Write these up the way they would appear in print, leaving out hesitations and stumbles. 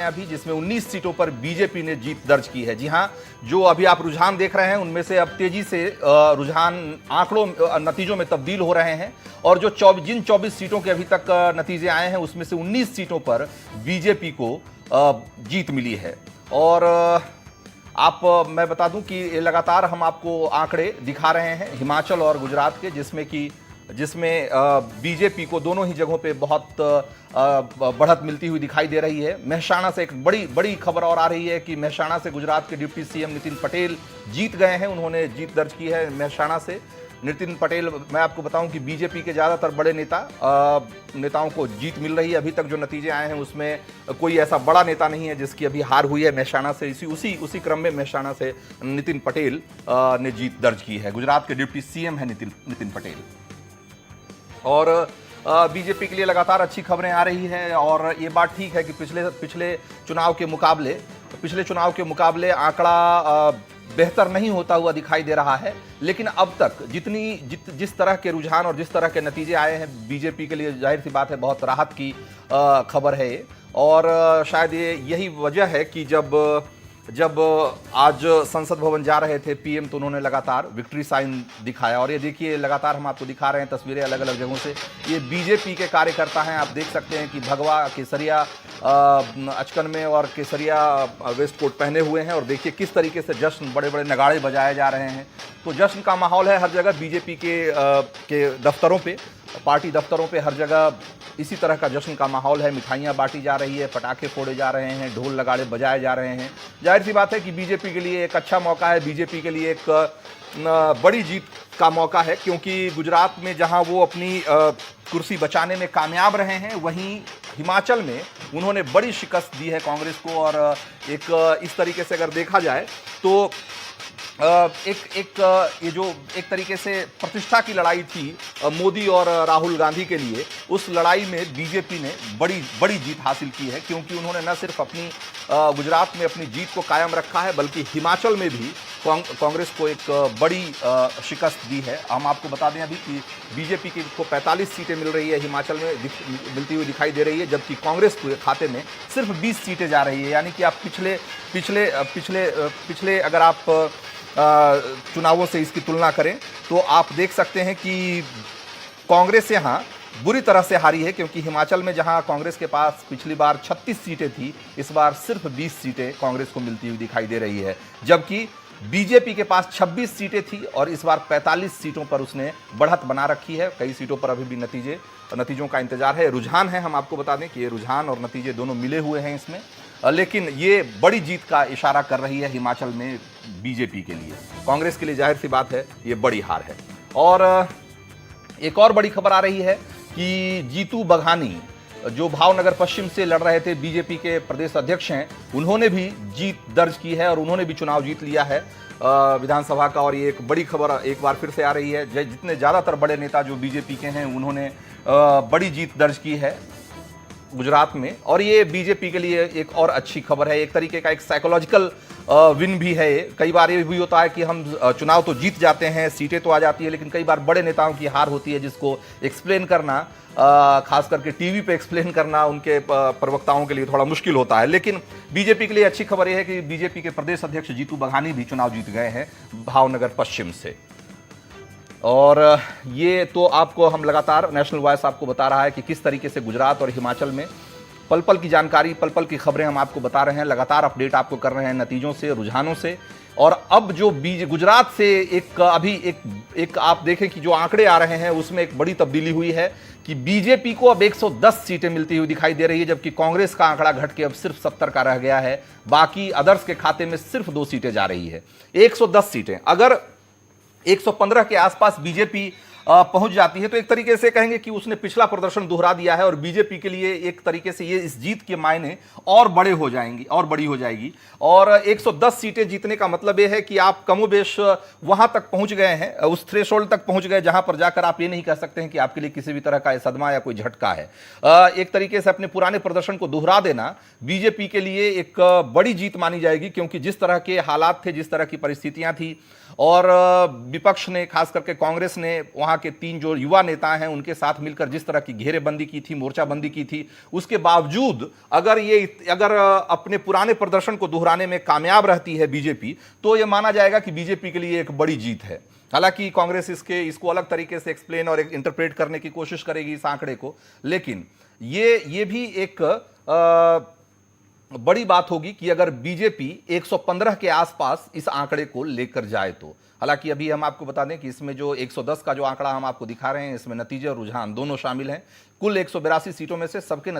अभी जिसमें 19 सीटों पर बीजेपी ने जीत दर्ज की है। जी हां, जो अभी आप रुझान देख रहे हैं उनमें से अब तेजी से रुझान आंकड़ों नतीजों में तब्दील हो रहे हैं और जो जिन 24 सीटों के अभी तक नतीजे आए हैं उसमें से 19 सीटों पर बीजेपी को जीत मिली है। और मैं बता दूं कि लगातार हम आपको आंकड़े दिखा रहे हैं हिमाचल और गुजरात के, जिसमें बीजेपी को दोनों ही जगहों पे बहुत बढ़त मिलती हुई दिखाई दे रही है। मेहसाणा से एक बड़ी खबर और आ रही है कि मेहसाणा से गुजरात के डिप्टी सीएम नितिन पटेल जीत गए हैं। उन्होंने जीत दर्ज की है मेहसाणा से। नितिन पटेल, मैं आपको बताऊं कि बीजेपी के ज़्यादातर बड़े नेताओं को जीत मिल रही है। अभी तक जो नतीजे आए हैं उसमें कोई ऐसा बड़ा नेता नहीं है जिसकी अभी हार हुई है। मेहसाणा से उसी क्रम में मेहसाणा से नितिन पटेल ने जीत दर्ज की है। गुजरात के डिप्टी सीएम है नितिन पटेल। और बीजेपी के लिए लगातार अच्छी खबरें आ रही है और ये बात ठीक है कि पिछले चुनाव के मुकाबले आंकड़ा बेहतर नहीं होता हुआ दिखाई दे रहा है, लेकिन अब तक जिस तरह के रुझान और जिस तरह के नतीजे आए हैं बीजेपी के लिए जाहिर सी बात है बहुत राहत की खबर है ये। और शायद यही वजह है कि जब आज संसद भवन जा रहे थे पीएम तो उन्होंने लगातार विक्ट्री साइन दिखाया। और ये देखिए लगातार हम आपको दिखा रहे हैं तस्वीरें अलग अलग जगहों से। ये बीजेपी के कार्यकर्ता हैं, आप देख सकते हैं कि भगवा केसरिया अचकन में और केसरिया वेस्ट कोट पहने हुए हैं और देखिए किस तरीके से जश्न, बड़े बड़े नगाड़े बजाए जा रहे हैं। तो जश्न का माहौल है हर जगह। बीजेपी के दफ्तरों पे, पार्टी दफ्तरों पे हर जगह इसी तरह का जश्न का माहौल है। मिठाइयाँ बांटी जा रही है, पटाखे फोड़े जा रहे हैं, ढोल नगाड़े बजाए जा रहे हैं। जाहिर सी बात है कि बीजेपी के लिए एक अच्छा मौका है, बीजेपी के लिए एक बड़ी जीत का मौका है, क्योंकि गुजरात में जहां वो अपनी कुर्सी बचाने में कामयाब रहे हैं, वहीं हिमाचल में उन्होंने बड़ी शिकस्त दी है कांग्रेस को। और इस तरीके से अगर देखा जाए तो ये जो एक तरीके से प्रतिष्ठा की लड़ाई थी मोदी और राहुल गांधी के लिए, उस लड़ाई में बीजेपी ने बड़ी जीत हासिल की है, क्योंकि उन्होंने न सिर्फ अपनी गुजरात में अपनी जीत को कायम रखा है बल्कि हिमाचल में भी कांग्रेस को एक बड़ी शिकस्त दी है। हम आपको बता दें अभी कि बीजेपी को 45 सीटें मिल रही है, हिमाचल में मिलती हुई दिखाई दे रही है, जबकि कांग्रेस के खाते में सिर्फ 20 सीटें जा रही है। यानी कि आप पिछले अगर आप चुनावों से इसकी तुलना करें तो आप देख सकते हैं कि कांग्रेस यहां बुरी तरह से हारी है, क्योंकि हिमाचल में जहां कांग्रेस के पास पिछली बार 36 सीटें थी, इस बार सिर्फ 20 सीटें कांग्रेस को मिलती हुई दिखाई दे रही है। जबकि बीजेपी के पास 26 सीटें थी और इस बार 45 सीटों पर उसने बढ़त बना रखी है। कई सीटों पर अभी भी नतीजों का इंतजार है। रुझान है, हम आपको बता दें कि ये रुझान और नतीजे दोनों मिले हुए हैं इसमें, लेकिन ये बड़ी जीत का इशारा कर रही है हिमाचल में बीजेपी के लिए। कांग्रेस के लिए जाहिर सी बात है ये बड़ी हार है। और एक और बड़ी खबर आ रही है कि जीतू बघानी, जो भावनगर पश्चिम से लड़ रहे थे, बीजेपी के प्रदेश अध्यक्ष हैं, उन्होंने भी जीत दर्ज की है और उन्होंने भी चुनाव जीत लिया है विधानसभा का। और ये एक बड़ी खबर एक बार फिर से आ रही है। जितने ज़्यादातर बड़े नेता जो बीजेपी के हैं उन्होंने बड़ी जीत दर्ज की है गुजरात में। और ये बीजेपी के लिए एक और अच्छी खबर है, एक तरीके का एक साइकोलॉजिकल विन भी है। कई बार ये भी होता है कि हम चुनाव तो जीत जाते हैं, सीटें तो आ जाती है, लेकिन कई बार बड़े नेताओं की हार होती है जिसको एक्सप्लेन करना, खास करके टीवी पे एक्सप्लेन करना उनके प्रवक्ताओं के लिए थोड़ा मुश्किल होता है। लेकिन बीजेपी के लिए अच्छी खबर यह है कि बीजेपी के प्रदेश अध्यक्ष जीतू बघानी भी चुनाव जीत गए हैं भावनगर पश्चिम से। और ये तो आपको हम लगातार नेशनल वॉइस आपको बता रहा है कि किस तरीके से गुजरात और हिमाचल में पल पल की जानकारी, पल पल की खबरें हम आपको बता रहे हैं, लगातार अपडेट आपको कर रहे हैं नतीजों से, रुझानों से। और अब जो गुजरात से एक आप देखें कि जो आंकड़े आ रहे हैं उसमें एक बड़ी तब्दीली हुई है कि बीजेपी को अब 110 सीटें मिलती हुई दिखाई दे रही है, जबकि कांग्रेस का आंकड़ा घट के अब सिर्फ 70 का रह गया है। बाकी अदर्स के खाते में सिर्फ 2 सीटें जा रही है। 110 सीटें अगर 115 के आसपास बीजेपी पहुंच जाती है तो एक तरीके से कहेंगे कि उसने पिछला प्रदर्शन दोहरा दिया है और बीजेपी के लिए एक तरीके से ये इस जीत के मायने और बड़ी हो जाएगी। और 110 सीटें जीतने का मतलब ये है कि आप कमोबेश वहां तक पहुंच गए हैं, उस थ्रेशोल्ड तक पहुंच गए जहां पर जाकर आप ये नहीं कह सकते हैं कि आपके लिए किसी भी तरह का सदमा या कोई झटका है। एक तरीके से अपने पुराने प्रदर्शन को दोहरा देना बीजेपी के लिए एक बड़ी जीत मानी जाएगी, क्योंकि जिस तरह के हालात थे, जिस तरह की परिस्थितियां थी और विपक्ष ने, खास करके कांग्रेस ने वहां के 3 जो युवा नेता हैं उनके साथ मिलकर जिस तरह की घेरेबंदी की थी, मोर्चाबंदी की थी, उसके बावजूद अगर अपने पुराने प्रदर्शन को दोहराने में कामयाब रहती है बीजेपी, तो यह माना जाएगा कि बीजेपी के लिए एक बड़ी जीत है। हालांकि कांग्रेस इसको अलग तरीके से एक्सप्लेन और इंटरप्रेट करने की कोशिश करेगी इस आंकड़े को, लेकिन ये भी एक बड़ी बात होगी कि अगर बीजेपी 115 के आसपास इस आंकड़े को लेकर जाए तो। हालांकि अभी हम आपको बता दें कि इसमें जो 110 का जो आंकड़ा हम आपको दिखा रहे हैं, इसमें नतीजे और रुझान दोनों शामिल हैं। कुल 182 सीटों में से सबके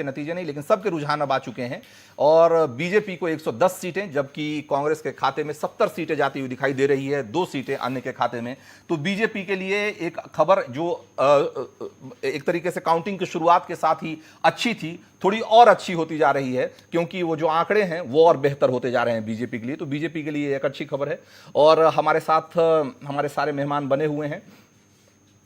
नतीजे नहीं, लेकिन सबके रुझान अब आ चुके हैं और बीजेपी को 110 सीटें, जबकि कांग्रेस के खाते में 70 सीटें जाती हुई दिखाई दे रही है, 2 सीटें अन्य के खाते में। तो बीजेपी के लिए एक खबर जो एक तरीके से काउंटिंग की शुरुआत के साथ ही अच्छी थी, थोड़ी और अच्छी होती जा रही है, क्योंकि वो जो आंकड़े हैं वो और बेहतर होते जा रहे हैं बीजेपी के लिए। तो बीजेपी के लिए एक अच्छी खबर है। और हमारे साथ हमारे सारे मेहमान बने हुए हैं।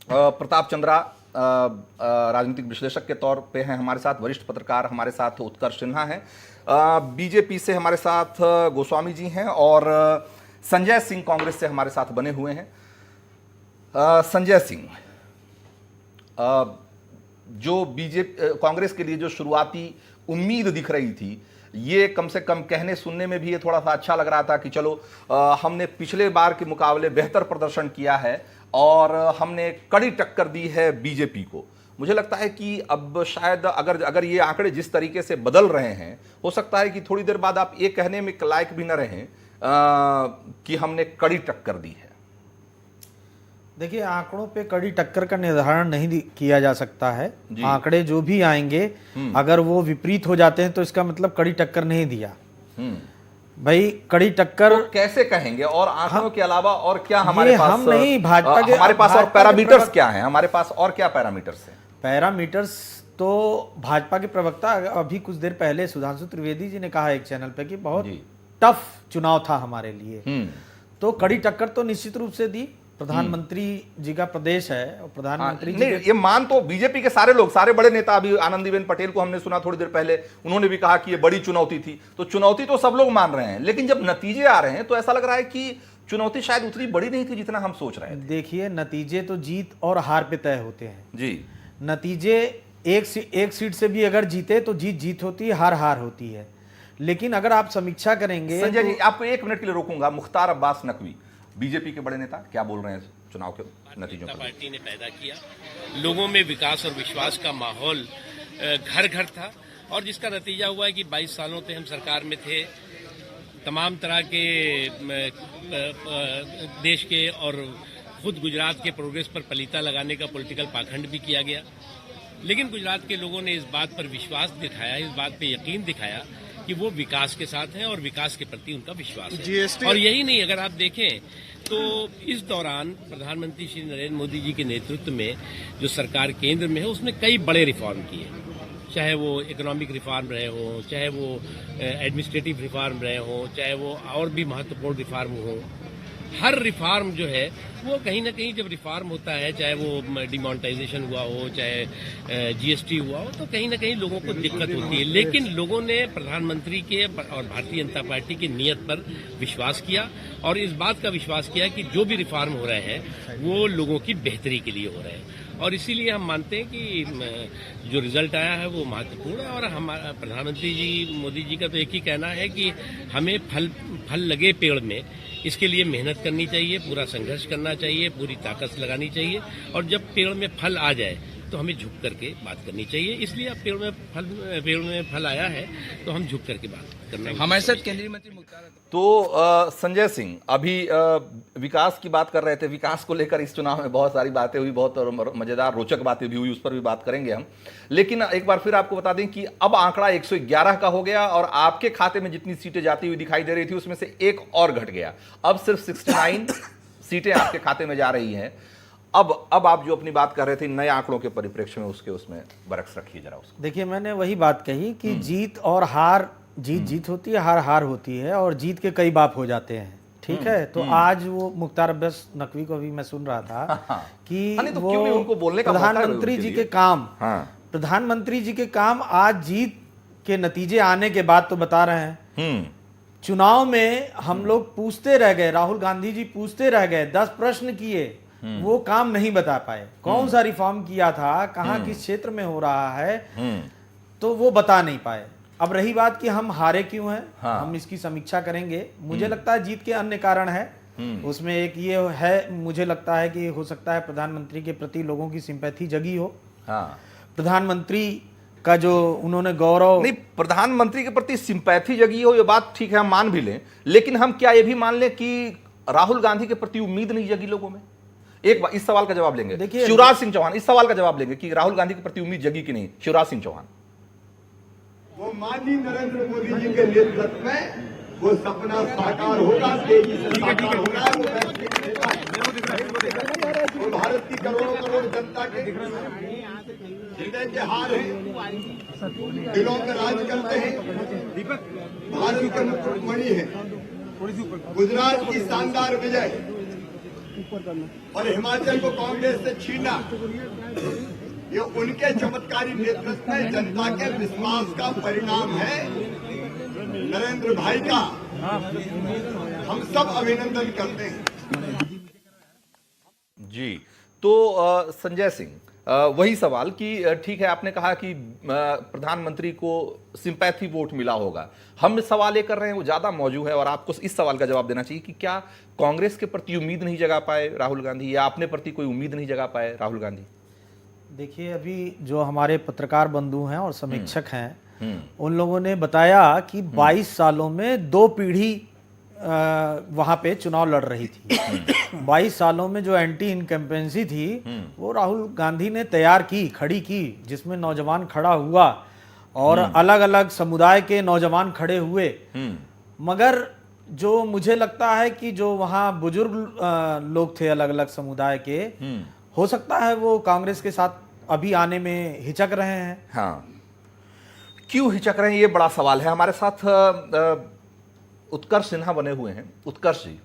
प्रताप चंद्रा राजनीतिक विश्लेषक के तौर पे हैं हमारे साथ, वरिष्ठ पत्रकार हमारे साथ उत्कर्ष सिन्हा हैं, बीजेपी से हमारे साथ गोस्वामी जी हैं, और संजय सिंह कांग्रेस से हमारे साथ बने हुए हैं। संजय सिंह, जो बीजेपी कांग्रेस के लिए जो शुरुआती उम्मीद दिख रही थी, ये कम से कम कहने सुनने में भी ये थोड़ा सा अच्छा लग रहा था कि चलो हमने पिछले बार के मुकाबले बेहतर प्रदर्शन किया है और हमने कड़ी टक्कर दी है बीजेपी को। मुझे लगता है कि अब शायद अगर ये आंकड़े जिस तरीके से बदल रहे हैं, हो सकता है कि थोड़ी देर बाद आप ये कहने में लायक भी न रहें कि हमने कड़ी टक्कर दी है। देखिए, आंकड़ों पे कड़ी टक्कर का निर्धारण नहीं किया जा सकता है। आंकड़े जो भी आएंगे, अगर वो विपरीत हो जाते हैं तो इसका मतलब कड़ी टक्कर नहीं दिया। भाई, कड़ी टक्कर तो कैसे कहेंगे? और आंकड़ों के अलावा और क्या हमारे पास? हम नहीं, भाजपा के हमारे पास और पैरामीटर्स क्या हैं? हमारे पास और क्या पैरामीटर्स हैं? पैरामीटर्स तो भाजपा के प्रवक्ता अभी कुछ देर पहले सुधांशु त्रिवेदी जी ने कहा एक चैनल पे कि बहुत टफ चुनाव था हमारे लिए। तो कड़ी टक्कर तो निश्चित रूप से दी। प्रधानमंत्री जी का प्रदेश है और प्रधानमंत्री जी ये मान तो बीजेपी के सारे लोग, सारे बड़े नेता, अभी आनंदीबेन पटेल को हमने सुना थोड़ी देर पहले, उन्होंने भी कहा कि ये बड़ी चुनौती थी। तो चुनौती तो सब लोग मान रहे हैं, लेकिन जब नतीजे आ रहे हैं तो ऐसा लग रहा है कि चुनौती शायद उतनी बड़ी नहीं थी जितना हम सोच रहे थे। देखिए, नतीजे तो जीत और हार पे तय होते हैं जी। नतीजे एक सीट से भी अगर जीते तो जीत होती है, हार होती है। लेकिन अगर आप समीक्षा करेंगे, संजय जी आपको 1 मिनट के लिए रोकूंगा। मुख्तार अब्बास नकवी, बीजेपी के बड़े नेता, क्या बोल रहे हैं चुनाव के नतीजों पर? पार्टी ने पैदा किया, लोगों में विकास और विश्वास का माहौल घर घर था, और जिसका नतीजा हुआ है कि 22 सालों से हम सरकार में थे। तमाम तरह के देश के और खुद गुजरात के प्रोग्रेस पर पलीता लगाने का पॉलिटिकल पाखंड भी किया गया, लेकिन गुजरात के लोगों ने इस बात पर विश्वास दिखाया, इस बात पे यकीन दिखाया कि वो विकास के साथ हैं और विकास के प्रति उनका विश्वास है। और यही नहीं, अगर आप देखें तो इस दौरान प्रधानमंत्री श्री नरेंद्र मोदी जी के नेतृत्व में जो सरकार केंद्र में है, उसने कई बड़े रिफॉर्म किए, चाहे वो इकोनॉमिक रिफॉर्म रहे हो, चाहे वो एडमिनिस्ट्रेटिव रिफॉर्म रहे हो, चाहे वो और भी महत्वपूर्ण रिफॉर्म हो। हर रिफॉर्म जो है वो कहीं ना कहीं जब रिफॉर्म होता है, चाहे वो डिमोनेटाइजेशन हुआ हो, चाहे जीएसटी हुआ हो, तो कहीं ना कहीं लोगों को दिक्कत होती है। लेकिन लोगों ने प्रधानमंत्री के और भारतीय जनता पार्टी की नीयत पर विश्वास किया और इस बात का विश्वास किया कि जो भी रिफॉर्म हो रहे हैं वो लोगों की बेहतरी के लिए हो रहे हैं। और इसीलिए हम मानते हैं कि जो रिजल्ट आया है वो महत्वपूर्ण है। और हमारा प्रधानमंत्री जी मोदी जी का तो एक ही कहना है कि हमें फल लगे पेड़ में, इसके लिए मेहनत करनी चाहिए, पूरा संघर्ष करना चाहिए, पूरी ताकत लगानी चाहिए, और जब पेड़ में फल आ जाए तो हमें झुक करके बात करनी चाहिए। इसलिए अब पेड़ में फल आया है तो हम झुक करके बात करना। हमारे साथ केंद्रीय मंत्री मुख्तार। तो संजय सिंह, अभी विकास की बात कर रहे थे। विकास को लेकर इस चुनाव में बहुत सारी बातें हुई, बहुत मजेदार रोचक बातें भी हुई, उस पर भी बात करेंगे हम। लेकिन एक बार फिर आपको बता दें कि अब आंकड़ा 111 का हो गया और आपके खाते में जितनी सीटें जाती हुई दिखाई दे रही थी उसमें से एक और घट गया। अब सिर्फ 69 सीटें आपके खाते में जा रही हैं। अब आप जो अपनी बात कर रहे थे नए आंकड़ों के परिप्रेक्ष्य में, उसमें बरक्स रखिए जरा उसको। देखिए, मैंने वही बात कही कि जीत और हार, जीत होती है, हार होती है, और जीत के कई बाप हो जाते हैं। ठीक है, तो आज वो मुख्तार अब्बास नकवी को भी मैं सुन रहा था कि वो उनको बोलने का प्रधानमंत्री जी के काम, प्रधानमंत्री जी के काम आज जीत के नतीजे आने के बाद तो बता रहे हैं। चुनाव में हम लोग पूछते रह गए, राहुल गांधी जी पूछते रह गए, 10 प्रश्न किए, वो काम नहीं बता पाए। कौन सा रिफॉर्म किया था, कहाँ किस क्षेत्र में हो रहा है, तो वो बता नहीं पाए। अब रही बात कि हम हारे क्यों हैं, हम इसकी समीक्षा करेंगे। मुझे लगता है जीत के अन्य कारण है। उसमें एक ये है, मुझे लगता है कि हो सकता है प्रधानमंत्री के प्रति लोगों की सिंपैथी जगी हो। प्रधानमंत्री का जो उन्होंने गौरव, नहीं, प्रधानमंत्री के प्रति सिंपैथी जगी हो ये बात ठीक है, हम मान भी लें, लेकिन हम क्या ये भी मान लें कि राहुल गांधी के प्रति उम्मीद नहीं जगी लोगों में? एक बार इस सवाल का जवाब लेंगे। देखिए, शिवराज सिंह चौहान इस सवाल का जवाब लेंगे कि राहुल गांधी के प्रति उम्मीद जगी कि नहीं। शिवराज सिंह चौहान, वो माननीय नरेंद्र मोदी जी के नेतृत्व में वो सपना साकार होगा, तेजी से साकार होगा। वो वैश्विक नेता है, वो भारत की करोड़ों करोड़ जनता के हृदय के हार हैं, दिलों में राज करते हैं, भारत के मुकुटमणि है। गुजरात की शानदार विजय और हिमाचल को कांग्रेस से छीना, ये उनके चमत्कारी नेतृत्व में जनता के विश्वास का परिणाम है। नरेंद्र भाई का हम सब अभिनंदन करते हैं। जी, तो संजय सिंह, वही सवाल कि ठीक है, आपने कहा कि प्रधानमंत्री को सिंपैथी वोट मिला होगा। हम सवाल ये कर रहे हैं, वो ज्यादा मौजूद है और आपको इस सवाल का जवाब देना चाहिए कि क्या कांग्रेस के प्रति उम्मीद नहीं जगा पाए राहुल गांधी, या अपने प्रति कोई उम्मीद नहीं जगा पाए राहुल गांधी? देखिए, अभी जो हमारे पत्रकार बंधु हैं और समीक्षक हैं, उन लोगों ने बताया कि 22 सालों में 2 पीढ़ी वहां पे चुनाव लड़ रही थी। 22 सालों में जो एंटी इनकम्पेंसी थी वो राहुल गांधी ने तैयार की, खड़ी की, जिसमें नौजवान खड़ा हुआ और अलग अलग समुदाय के नौजवान खड़े हुए। मगर जो मुझे लगता है कि जो वहाँ बुजुर्ग लोग थे अलग अलग समुदाय के, हो सकता है वो कांग्रेस के साथ अभी आने में हिचक रहे हैं। हाँ, क्यों हिचक रहे हैं, ये बड़ा सवाल है। हमारे साथ उत्कर्ष सिन्हा बने हुए हैं। उत्कर्ष जी,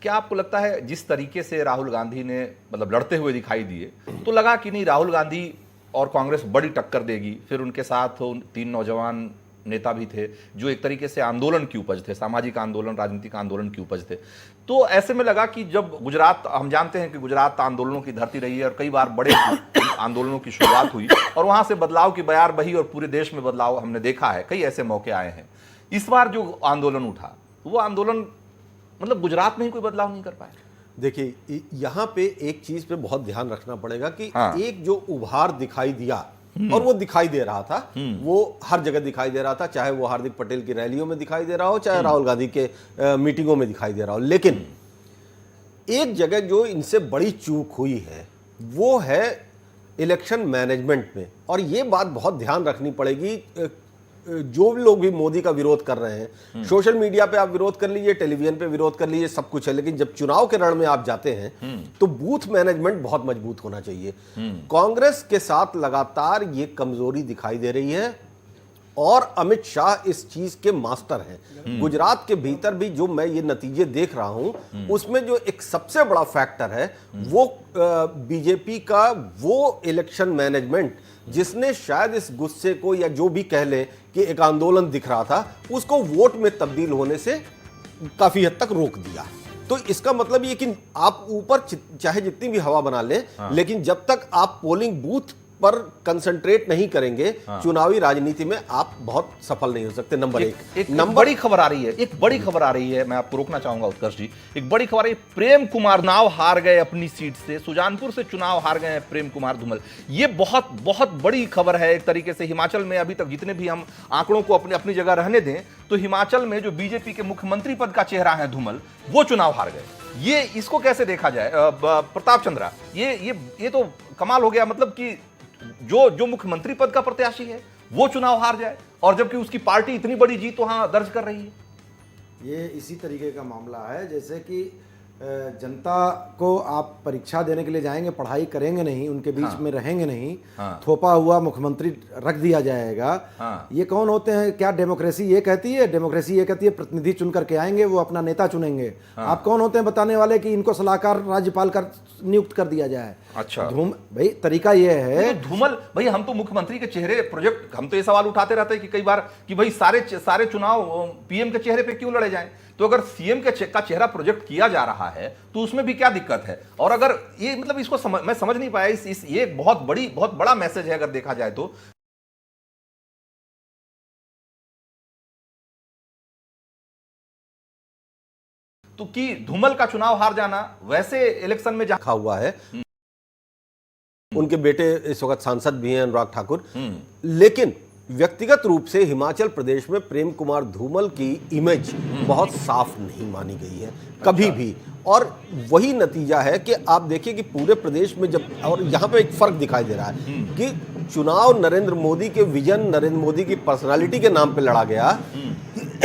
क्या आपको लगता है जिस तरीके से राहुल गांधी ने मतलब लड़ते हुए दिखाई दिए, तो लगा कि नहीं राहुल गांधी और कांग्रेस बड़ी टक्कर देगी? फिर उनके साथ 3 नौजवान नेता भी थे जो एक तरीके से आंदोलन की उपज थे, सामाजिक आंदोलन, राजनीतिक आंदोलन की उपज थे। तो ऐसे में लगा कि जब गुजरात, हम जानते हैं कि गुजरात आंदोलनों की धरती रही है और कई बार बड़े आंदोलनों की शुरुआत हुई और वहां से बदलाव की बयार बही और पूरे देश में बदलाव हमने देखा है, कई ऐसे मौके आए हैं। इस बार जो आंदोलन उठा, वो आंदोलन मतलब गुजरात में ही कोई बदलाव नहीं कर पाए। देखिए, यहाँ पे एक चीज पे बहुत ध्यान रखना पड़ेगा कि हाँ। एक जो उभार दिखाई दिया, और वो दिखाई दे रहा था, वो हर जगह दिखाई दे रहा था, चाहे वो हार्दिक पटेल की रैलियों में दिखाई दे रहा हो, चाहे राहुल गांधी के मीटिंगों में दिखाई दे रहा हो। लेकिन एक जगह जो इनसे बड़ी चूक हुई है वो है इलेक्शन मैनेजमेंट में। और ये बात बहुत ध्यान रखनी पड़ेगी। जो लोग भी मोदी का विरोध कर रहे हैं, सोशल मीडिया पे आप विरोध कर लीजिए, टेलीविजन पे विरोध कर लीजिए, सब कुछ है, लेकिन जब चुनाव के रण में आप जाते हैं तो बूथ मैनेजमेंट बहुत मजबूत होना चाहिए। कांग्रेस के साथ लगातार ये कमजोरी दिखाई दे रही है और अमित शाह इस चीज के मास्टर हैं। गुजरात के भीतर भी जो मैं ये नतीजे देख रहा हूं, उसमें जो एक सबसे बड़ा फैक्टर है वो बीजेपी का वो इलेक्शन मैनेजमेंट, जिसने शायद इस गुस्से को या जो भी कह लें कि एक आंदोलन दिख रहा था, उसको वोट में तब्दील होने से काफी हद तक रोक दिया। तो इसका मतलब ये कि आप ऊपर चाहे जितनी भी हवा बना लें, लेकिन जब तक आप पोलिंग बूथ पर कंसंट्रेट नहीं करेंगे, चुनावी राजनीति में आप बहुत सफल नहीं हो सकते। नंबर एक बड़ी खबर आ रही है, एक बड़ी खबर आ रही है, मैं आपको रोकना चाहूंगा उत्कर्ष जी। एक बड़ी खबर है, प्रेम कुमार चुनाव हार गए अपनी सीट से, सुजानपुर से चुनाव हार गए हैं प्रेम कुमार धूमल। ये बहुत बहुत बड़ी खबर है एक तरीके से। हिमाचल में अभी तक जितने भी हम आंकड़ों को अपनी अपनी जगह रहने दें, तो हिमाचल में जो बीजेपी के मुख्यमंत्री पद का चेहरा है धूमल, वो चुनाव हार गए। ये इसको कैसे देखा जाए प्रताप चंद्रा? ये तो कमाल हो गया, मतलब कि जो मुख्यमंत्री पद का प्रत्याशी है वो चुनाव हार जाए, और जबकि उसकी पार्टी इतनी बड़ी जीत वहां दर्ज कर रही है। ये इसी तरीके का मामला है जैसे कि जनता को आप परीक्षा देने के लिए जाएंगे, पढ़ाई करेंगे नहीं, उनके बीच में रहेंगे नहीं, थोपा हुआ मुख्यमंत्री रख दिया जाएगा। ये कौन होते हैं? क्या डेमोक्रेसी ये कहती है? डेमोक्रेसी ये कहती है प्रतिनिधि चुन करके आएंगे, वो अपना नेता चुनेंगे। आप कौन होते हैं बताने वाले कि इनको सलाहकार राज्यपाल कर नियुक्त कर दिया जाए? अच्छा भाई तरीका ये है। तो धूमल भाई, हम तो मुख्यमंत्री के चेहरे हम तो ये सवाल उठाते रहते हैं कि कई बार कि भाई सारे चुनाव पीएम के चेहरे पे क्यों लड़े जाएं? तो अगर सीएम का चेहरा प्रोजेक्ट किया जा रहा है तो उसमें भी क्या दिक्कत है? और अगर ये मतलब इसको मैं समझ नहीं पाया, ये एक बहुत बड़ा मैसेज है अगर देखा जाए तो कि धूमल का चुनाव हार जाना वैसे इलेक्शन में रखा हुआ है। उनके बेटे इस वक्त सांसद भी हैं, अनुराग ठाकुर। लेकिन व्यक्तिगत रूप से हिमाचल प्रदेश में प्रेम कुमार धूमल की इमेज बहुत साफ नहीं मानी गई है कभी भी। और वही नतीजा है कि आप देखिए कि पूरे प्रदेश में जब, और यहाँ पे एक फर्क दिखाई दे रहा है कि चुनाव नरेंद्र मोदी के विजन, नरेंद्र मोदी की पर्सनालिटी के नाम पे लड़ा गया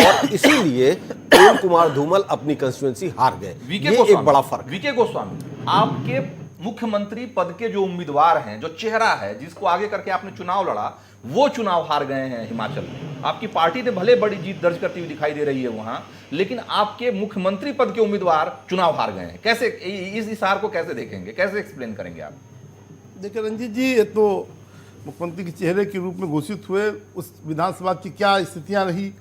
और इसीलिए प्रेम कुमार धूमल अपनी कंस्टिट्यूएंसी हार गए। ये एक बड़ा फर्क। वीके गोस्वामी, आपके मुख्यमंत्री पद के जो उम्मीदवार हैं, जो चेहरा है जिसको आगे करके आपने चुनाव लड़ा, वो चुनाव हार गए हैं हिमाचल में। आपकी पार्टी ने भले बड़ी जीत दर्ज करती हुई दिखाई दे रही है वहां, लेकिन आपके मुख्यमंत्री पद के उम्मीदवार चुनाव हार गए हैं। कैसे इस हार को कैसे देखेंगे, कैसे एक्सप्लेन करेंगे आप? देखिए रंजीत जी, ये तो मुख्यमंत्री के चेहरे के रूप में घोषित हुए, उस विधानसभा की क्या स्थितियां रही,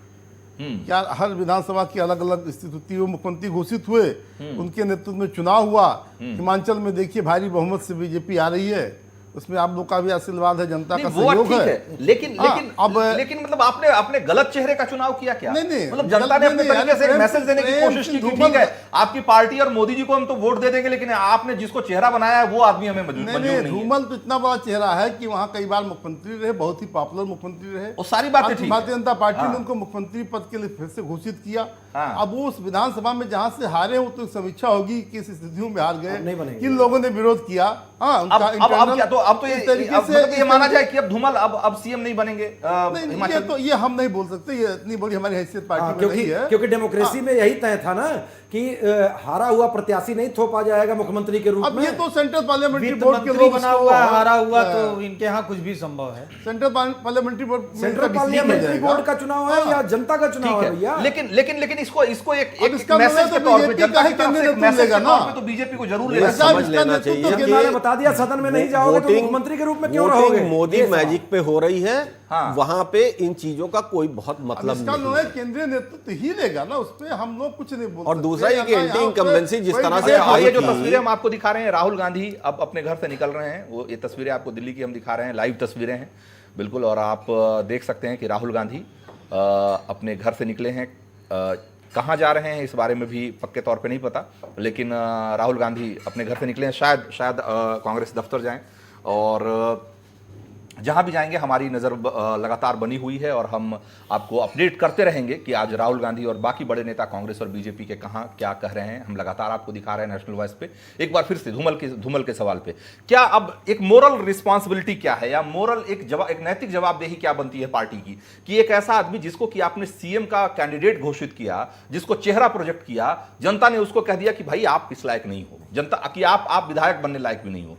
क्या हर विधानसभा की अलग अलग स्थिति होती है। वो मुख्यमंत्री घोषित हुए, उनके नेतृत्व में चुनाव हुआ। हिमाचल में देखिए भारी बहुमत से बीजेपी आ रही है, उसमें आप लोग का भी आशीर्वाद है, जनता का सहयोग है। लेकिन मतलब आपने गलत चेहरे का चुनाव किया क्या? नहीं, मतलब जनता ने अपने तरीके से एक मैसेज देने की कोशिश की कि ठीक है आपकी पार्टी और मोदी जी को हम तो वोट दे देंगे, लेकिन आपने जिसको चेहरा बनाया है वो आदमी हमें मंजूर नहीं है। धूमल तो इतना बड़ा चेहरा है कि वहाँ कई बार मुख्यमंत्री रहे, बहुत ही पॉपुलर मुख्यमंत्री रहे। वो सारी बातें ठीक, भारतीय जनता पार्टी ने उनको मुख्यमंत्री पद के लिए फिर से घोषित किया। अब वो उस विधानसभा में जहाँ से हारे हो तो समीक्षा होगी कि इस स्थितियों में हार गए, किन लोगों ने विरोध किया। अब तो ये माना जाए कि अब धूमल अब सीएम नहीं बनेंगे नहीं, तो ये हम नहीं बोल सकते, ये इतनी बड़ी हमारी हैसियत पार्टी में नहीं है। क्योंकि डेमोक्रेसी में यही तय था ना कि हारा हुआ प्रत्याशी नहीं थोपा जाएगा मुख्यमंत्री के रूप में। अब ये तो सेंट्रल पार्लियामेंट्री बोर्ड के लोग बना हुआ है, हारा हुआ तो इनके यहाँ कुछ भी संभव है। Central parliamentary board, central parliamentary board का चुनाव है या जनता का चुनाव है भैया? लेकिन इसको एक मैसेज के तौर पे जनता की तरफ से एक मैसेज के तौर पे तो बीजेपी को जरूर लेना समझ लेना चाहिए। किनारे बता दिया सदन में नहीं जाओगे तो मुख्यमंत्री के रूप में क्यों रहोगे? मोदी मैजिक पे हो रही है, वहां पे इन चीजों का कोई बहुत मतलब नहीं है। केंद्रीय नेतृत्व ही लेगा ना, उस पे हम लोग कुछ नहीं बोल। और दूसरा ये कि एंटी इनकम्बेंसी जिस तरह से आई, जो तस्वीरें हम आपको दिखा रहे हैं, राहुल गांधी अब अपने घर से निकल रहे हैं, वो ये तस्वीरें आपको दिल्ली की हम दिखा रहे हैं, लाइव तस्वीरें हैं बिल्कुल। और आप देख सकते हैं कि राहुल गांधी अपने घर से निकले हैं। कहाँ जा रहे हैं इस बारे में भी पक्के तौर पे नहीं पता, लेकिन राहुल गांधी अपने घर से निकले हैं, शायद कांग्रेस दफ्तर जाएं। और जहां भी जाएंगे हमारी नज़र लगातार बनी हुई है और हम आपको अपडेट करते रहेंगे कि आज राहुल गांधी और बाकी बड़े नेता कांग्रेस और बीजेपी के कहां क्या कह रहे हैं। हम लगातार आपको दिखा रहे हैं नेशनल वॉइस पे। एक बार फिर से धूमल के सवाल पे, क्या अब एक मोरल रिस्पॉन्सिबिलिटी क्या है, या मोरल एक नैतिक जवाबदेही क्या बनती है पार्टी की, कि एक ऐसा आदमी जिसको कि आपने सीएम का कैंडिडेट घोषित किया, जिसको चेहरा प्रोजेक्ट किया, जनता ने उसको कह दिया कि भाई आप इस लायक नहीं हो, जनता कि आप विधायक बनने लायक भी नहीं हो,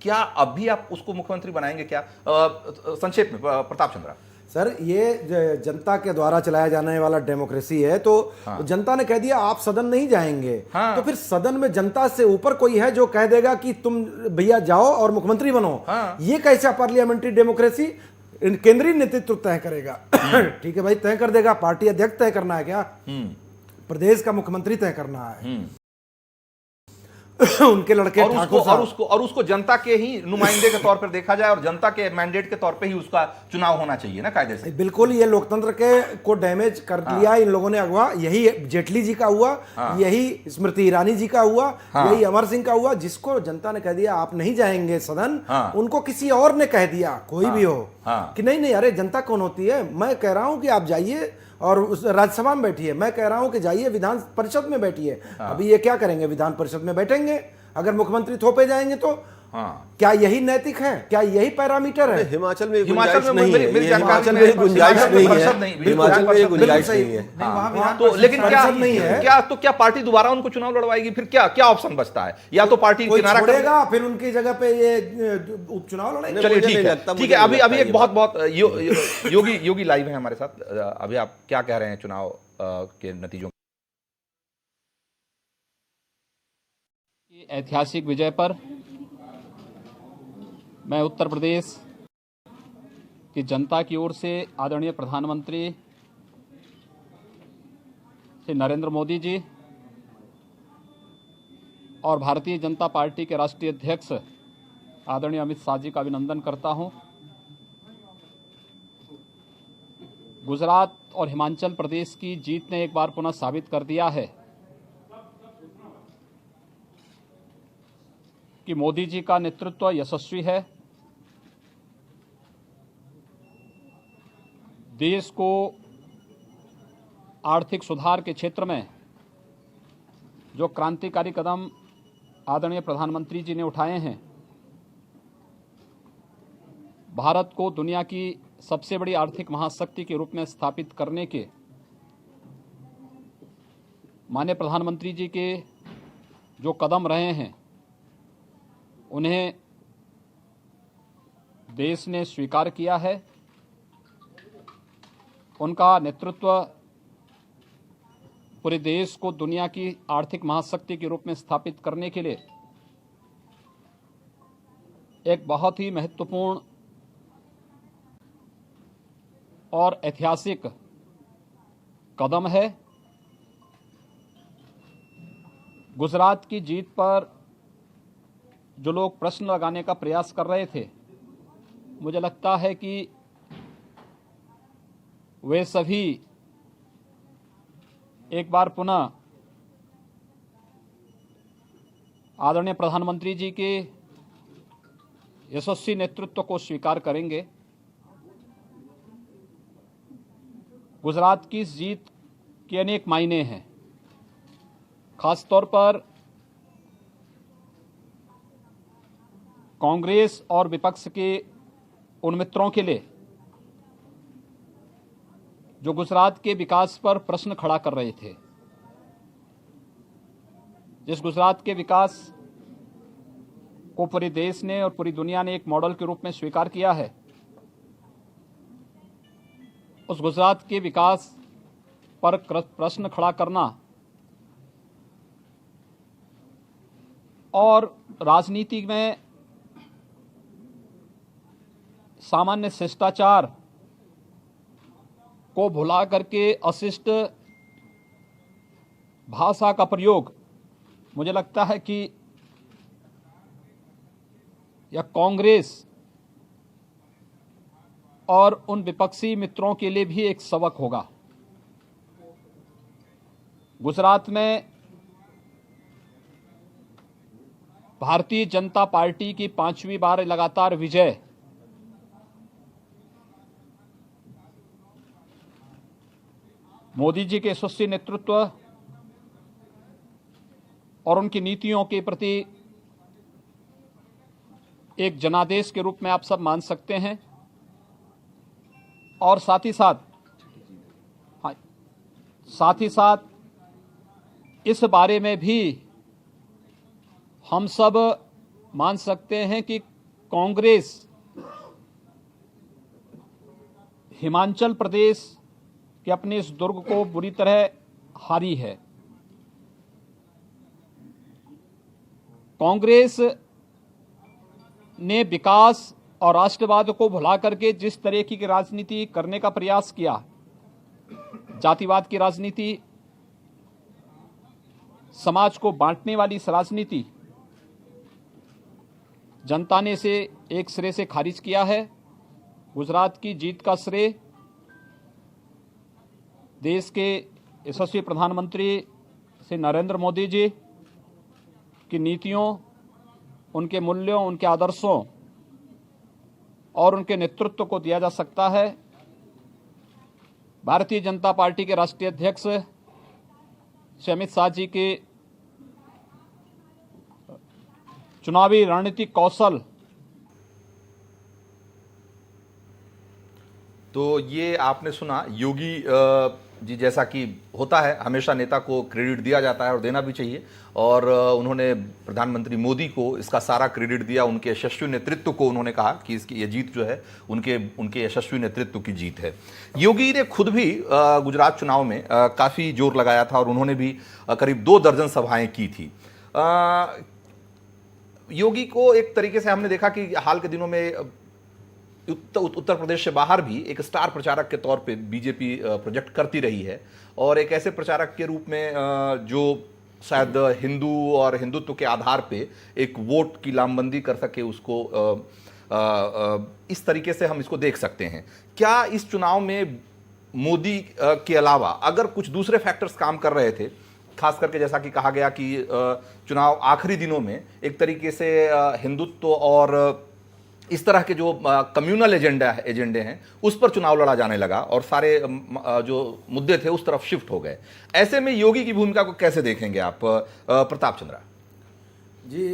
क्या अब भी आप उसको मुख्यमंत्री बनाएंगे क्या? संक्षेप में प्रताप चंद्रा सर, ये जनता के द्वारा चलाया जाने वाला डेमोक्रेसी है, तो जनता ने कह दिया आप सदन नहीं जाएंगे, तो फिर सदन में जनता से ऊपर कोई है जो कह देगा कि तुम भैया जाओ और मुख्यमंत्री बनो? ये कैसा पार्लियामेंट्री डेमोक्रेसी? केंद्रीय नेतृत्व तय करेगा। ठीक है भाई, तय कर देगा। पार्टी अध्यक्ष तय करना है क्या? प्रदेश का मुख्यमंत्री तय करना है। उनके लड़के और उसको जनता के ही नुमाइंदे के तौर पर देखा जाए और जनता के मैंडेट के तौर पे ही उसका चुनाव होना चाहिए ना कायदे से। बिल्कुल, ये लोकतंत्र के को डैमेज कर लिया इन लोगों ने अगवा। यही जेटली जी का हुआ, यही स्मृति ईरानी जी का हुआ, यही अमर सिंह का हुआ। जिसको जनता ने कह दिया आप नहीं जाएंगे सदन, उनको किसी और ने कह दिया, कोई भी हो, कि नहीं अरे जनता कौन होती है, मैं कह रहा हूं कि आप जाइए और उस राज्यसभा में बैठिए, मैं कह रहा हूं कि जाइए विधान परिषद में बैठिए। अभी ये क्या करेंगे? विधान परिषद में बैठेंगे। अगर मुख्यमंत्री थोपे जाएंगे तो क्या यही नैतिक है? क्या यही पैरामीटर है? हिमाचल में गुंजाइश नहीं है। हिमाचल में गुंजाइश नहीं है। हिमाचल में गुंजाइश नहीं है। तो लेकिन क्या पार्टी दोबारा उनको चुनाव लड़वाएगी? फिर क्या ऑप्शन बचता है? या तो पार्टी किनारा छोड़ेगा, फिर उनकी जगह पे ये उपचुनाव लड़ेंगे। चलिए ठीक है। अभी एक बहुत योगी लाइव है हमारे साथ। अभी आप क्या कह रहे हैं चुनाव के नतीजों? ऐतिहासिक विजय पर मैं उत्तर प्रदेश की जनता की ओर से आदरणीय प्रधानमंत्री श्री नरेंद्र मोदी जी और भारतीय जनता पार्टी के राष्ट्रीय अध्यक्ष आदरणीय अमित शाह जी का अभिनंदन करता हूं। गुजरात और हिमाचल प्रदेश की जीत ने एक बार पुनः साबित कर दिया है कि मोदी जी का नेतृत्व यशस्वी है। देश को आर्थिक सुधार के क्षेत्र में जो क्रांतिकारी कदम आदरणीय प्रधानमंत्री जी ने उठाए हैं, भारत को दुनिया की सबसे बड़ी आर्थिक महाशक्ति के रूप में स्थापित करने के माननीय प्रधानमंत्री जी के जो कदम रहे हैं, उन्हें देश ने स्वीकार किया है। उनका नेतृत्व पूरे देश को दुनिया की आर्थिक महाशक्ति के रूप में स्थापित करने के लिए एक बहुत ही महत्वपूर्ण और ऐतिहासिक कदम है। गुजरात की जीत पर जो लोग प्रश्न लगाने का प्रयास कर रहे थे, मुझे लगता है कि वे सभी एक बार पुनः आदरणीय प्रधानमंत्री जी के यशस्वी नेतृत्व को स्वीकार करेंगे। गुजरात की इस जीत के अनेक मायने हैं। खास तौर पर कांग्रेस और विपक्ष के उन मित्रों के लिए जो गुजरात के विकास पर प्रश्न खड़ा कर रहे थे। जिस गुजरात के विकास को पूरे देश ने और पूरी दुनिया ने एक मॉडल के रूप में स्वीकार किया है, उस गुजरात के विकास पर प्रश्न खड़ा करना और राजनीति में सामान्य शिष्टाचार को भुला करके अशिष्ट भाषा का प्रयोग, मुझे लगता है कि यह कांग्रेस और उन विपक्षी मित्रों के लिए भी एक सबक होगा। गुजरात में भारतीय जनता पार्टी की 5वीं बार लगातार विजय मोदी जी के यशस्वी नेतृत्व और उनकी नीतियों के प्रति एक जनादेश के रूप में आप सब मान सकते हैं। और साथ ही साथ इस बारे में भी हम सब मान सकते हैं कि कांग्रेस हिमाचल प्रदेश के अपने इस दुर्ग को बुरी तरह हारी है। कांग्रेस ने विकास और राष्ट्रवाद को भुला करके जिस तरह की राजनीति करने का प्रयास किया, जातिवाद की राजनीति, समाज को बांटने वाली इस राजनीति, जनता ने इसे एक सिरे से खारिज किया है। गुजरात की जीत का श्रेय देश के यशस्वी प्रधानमंत्री श्री नरेंद्र मोदी जी की नीतियों, उनके मूल्यों, उनके आदर्शों और उनके नेतृत्व को दिया जा सकता है। भारतीय जनता पार्टी के राष्ट्रीय अध्यक्ष श्री अमित शाह जी के चुनावी रणनीतिक कौशल, तो ये आपने सुना योगी जी, जैसा कि होता है हमेशा नेता को क्रेडिट दिया जाता है और देना भी चाहिए, और उन्होंने प्रधानमंत्री मोदी को इसका सारा क्रेडिट दिया। उनके यशस्वी नेतृत्व को उन्होंने कहा कि इसकी ये जीत जो है उनके यशस्वी नेतृत्व की जीत है। योगी ने खुद भी गुजरात चुनाव में काफ़ी जोर लगाया था और उन्होंने भी करीब 2 दर्जन सभाएं की थी। योगी को एक तरीके से हमने देखा कि हाल के दिनों में उत्तर प्रदेश से बाहर भी एक स्टार प्रचारक के तौर पे बीजेपी प्रोजेक्ट करती रही है, और एक ऐसे प्रचारक के रूप में जो शायद हिंदू और हिंदुत्व के आधार पे एक वोट की लामबंदी कर सके, उसको इस तरीके से हम इसको देख सकते हैं। क्या इस चुनाव में मोदी के अलावा अगर कुछ दूसरे फैक्टर्स काम कर रहे थे, खास करके जैसा कि कहा गया कि चुनाव आखिरी दिनों में एक तरीके से हिंदुत्व और इस तरह के जो कम्युनल एजेंडे हैं उस पर चुनाव लड़ा जाने लगा और सारे जो मुद्दे थे उस तरफ शिफ्ट हो गए, ऐसे में योगी की भूमिका को कैसे देखेंगे आप, प्रताप चंद्रा? जी,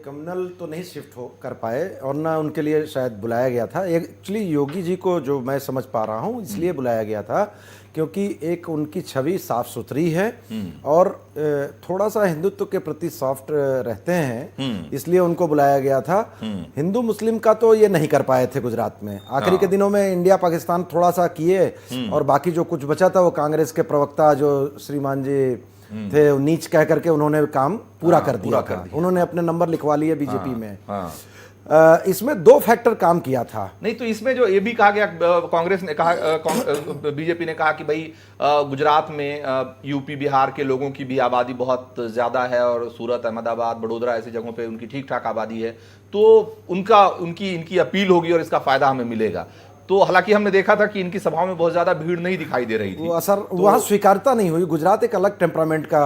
कम्युनल तो नहीं शिफ्ट हो कर पाए और ना उनके लिए शायद बुलाया गया था। एक्चुअली योगी जी को जो मैं समझ पा रहा हूँ इसलिए बुलाया गया था क्योंकि एक उनकी छवि साफ सुथरी है और थोड़ा सा हिंदुत्व के प्रति सॉफ्ट रहते हैं, इसलिए उनको बुलाया गया था। हिंदू मुस्लिम का तो ये नहीं कर पाए थे गुजरात में, आखिरी के दिनों में इंडिया पाकिस्तान थोड़ा सा किए और बाकी जो कुछ बचा था वो कांग्रेस के प्रवक्ता जो श्रीमान जी थे नीच कह करके उन्होंने काम पूरा कर दिया था। उन्होंने अपने नंबर लिखवा लिए बीजेपी में। इसमें दो फैक्टर काम किया था। नहीं तो इसमें जो ये भी कहा गया, कांग्रेस ने कहा, बीजेपी ने कहा कि भाई गुजरात में यूपी बिहार के लोगों की भी आबादी बहुत ज्यादा है और सूरत, अहमदाबाद, बड़ोदरा ऐसी जगहों पे उनकी ठीक ठाक आबादी है, तो इनकी अपील होगी और इसका फायदा हमें मिलेगा। तो हालांकि हमने देखा था कि इनकी सभाओं में बहुत ज्यादा भीड़ नहीं दिखाई दे रही थी, वो असर वहां स्वीकारता नहीं हुई। गुजरात एक अलग टेम्परामेंट का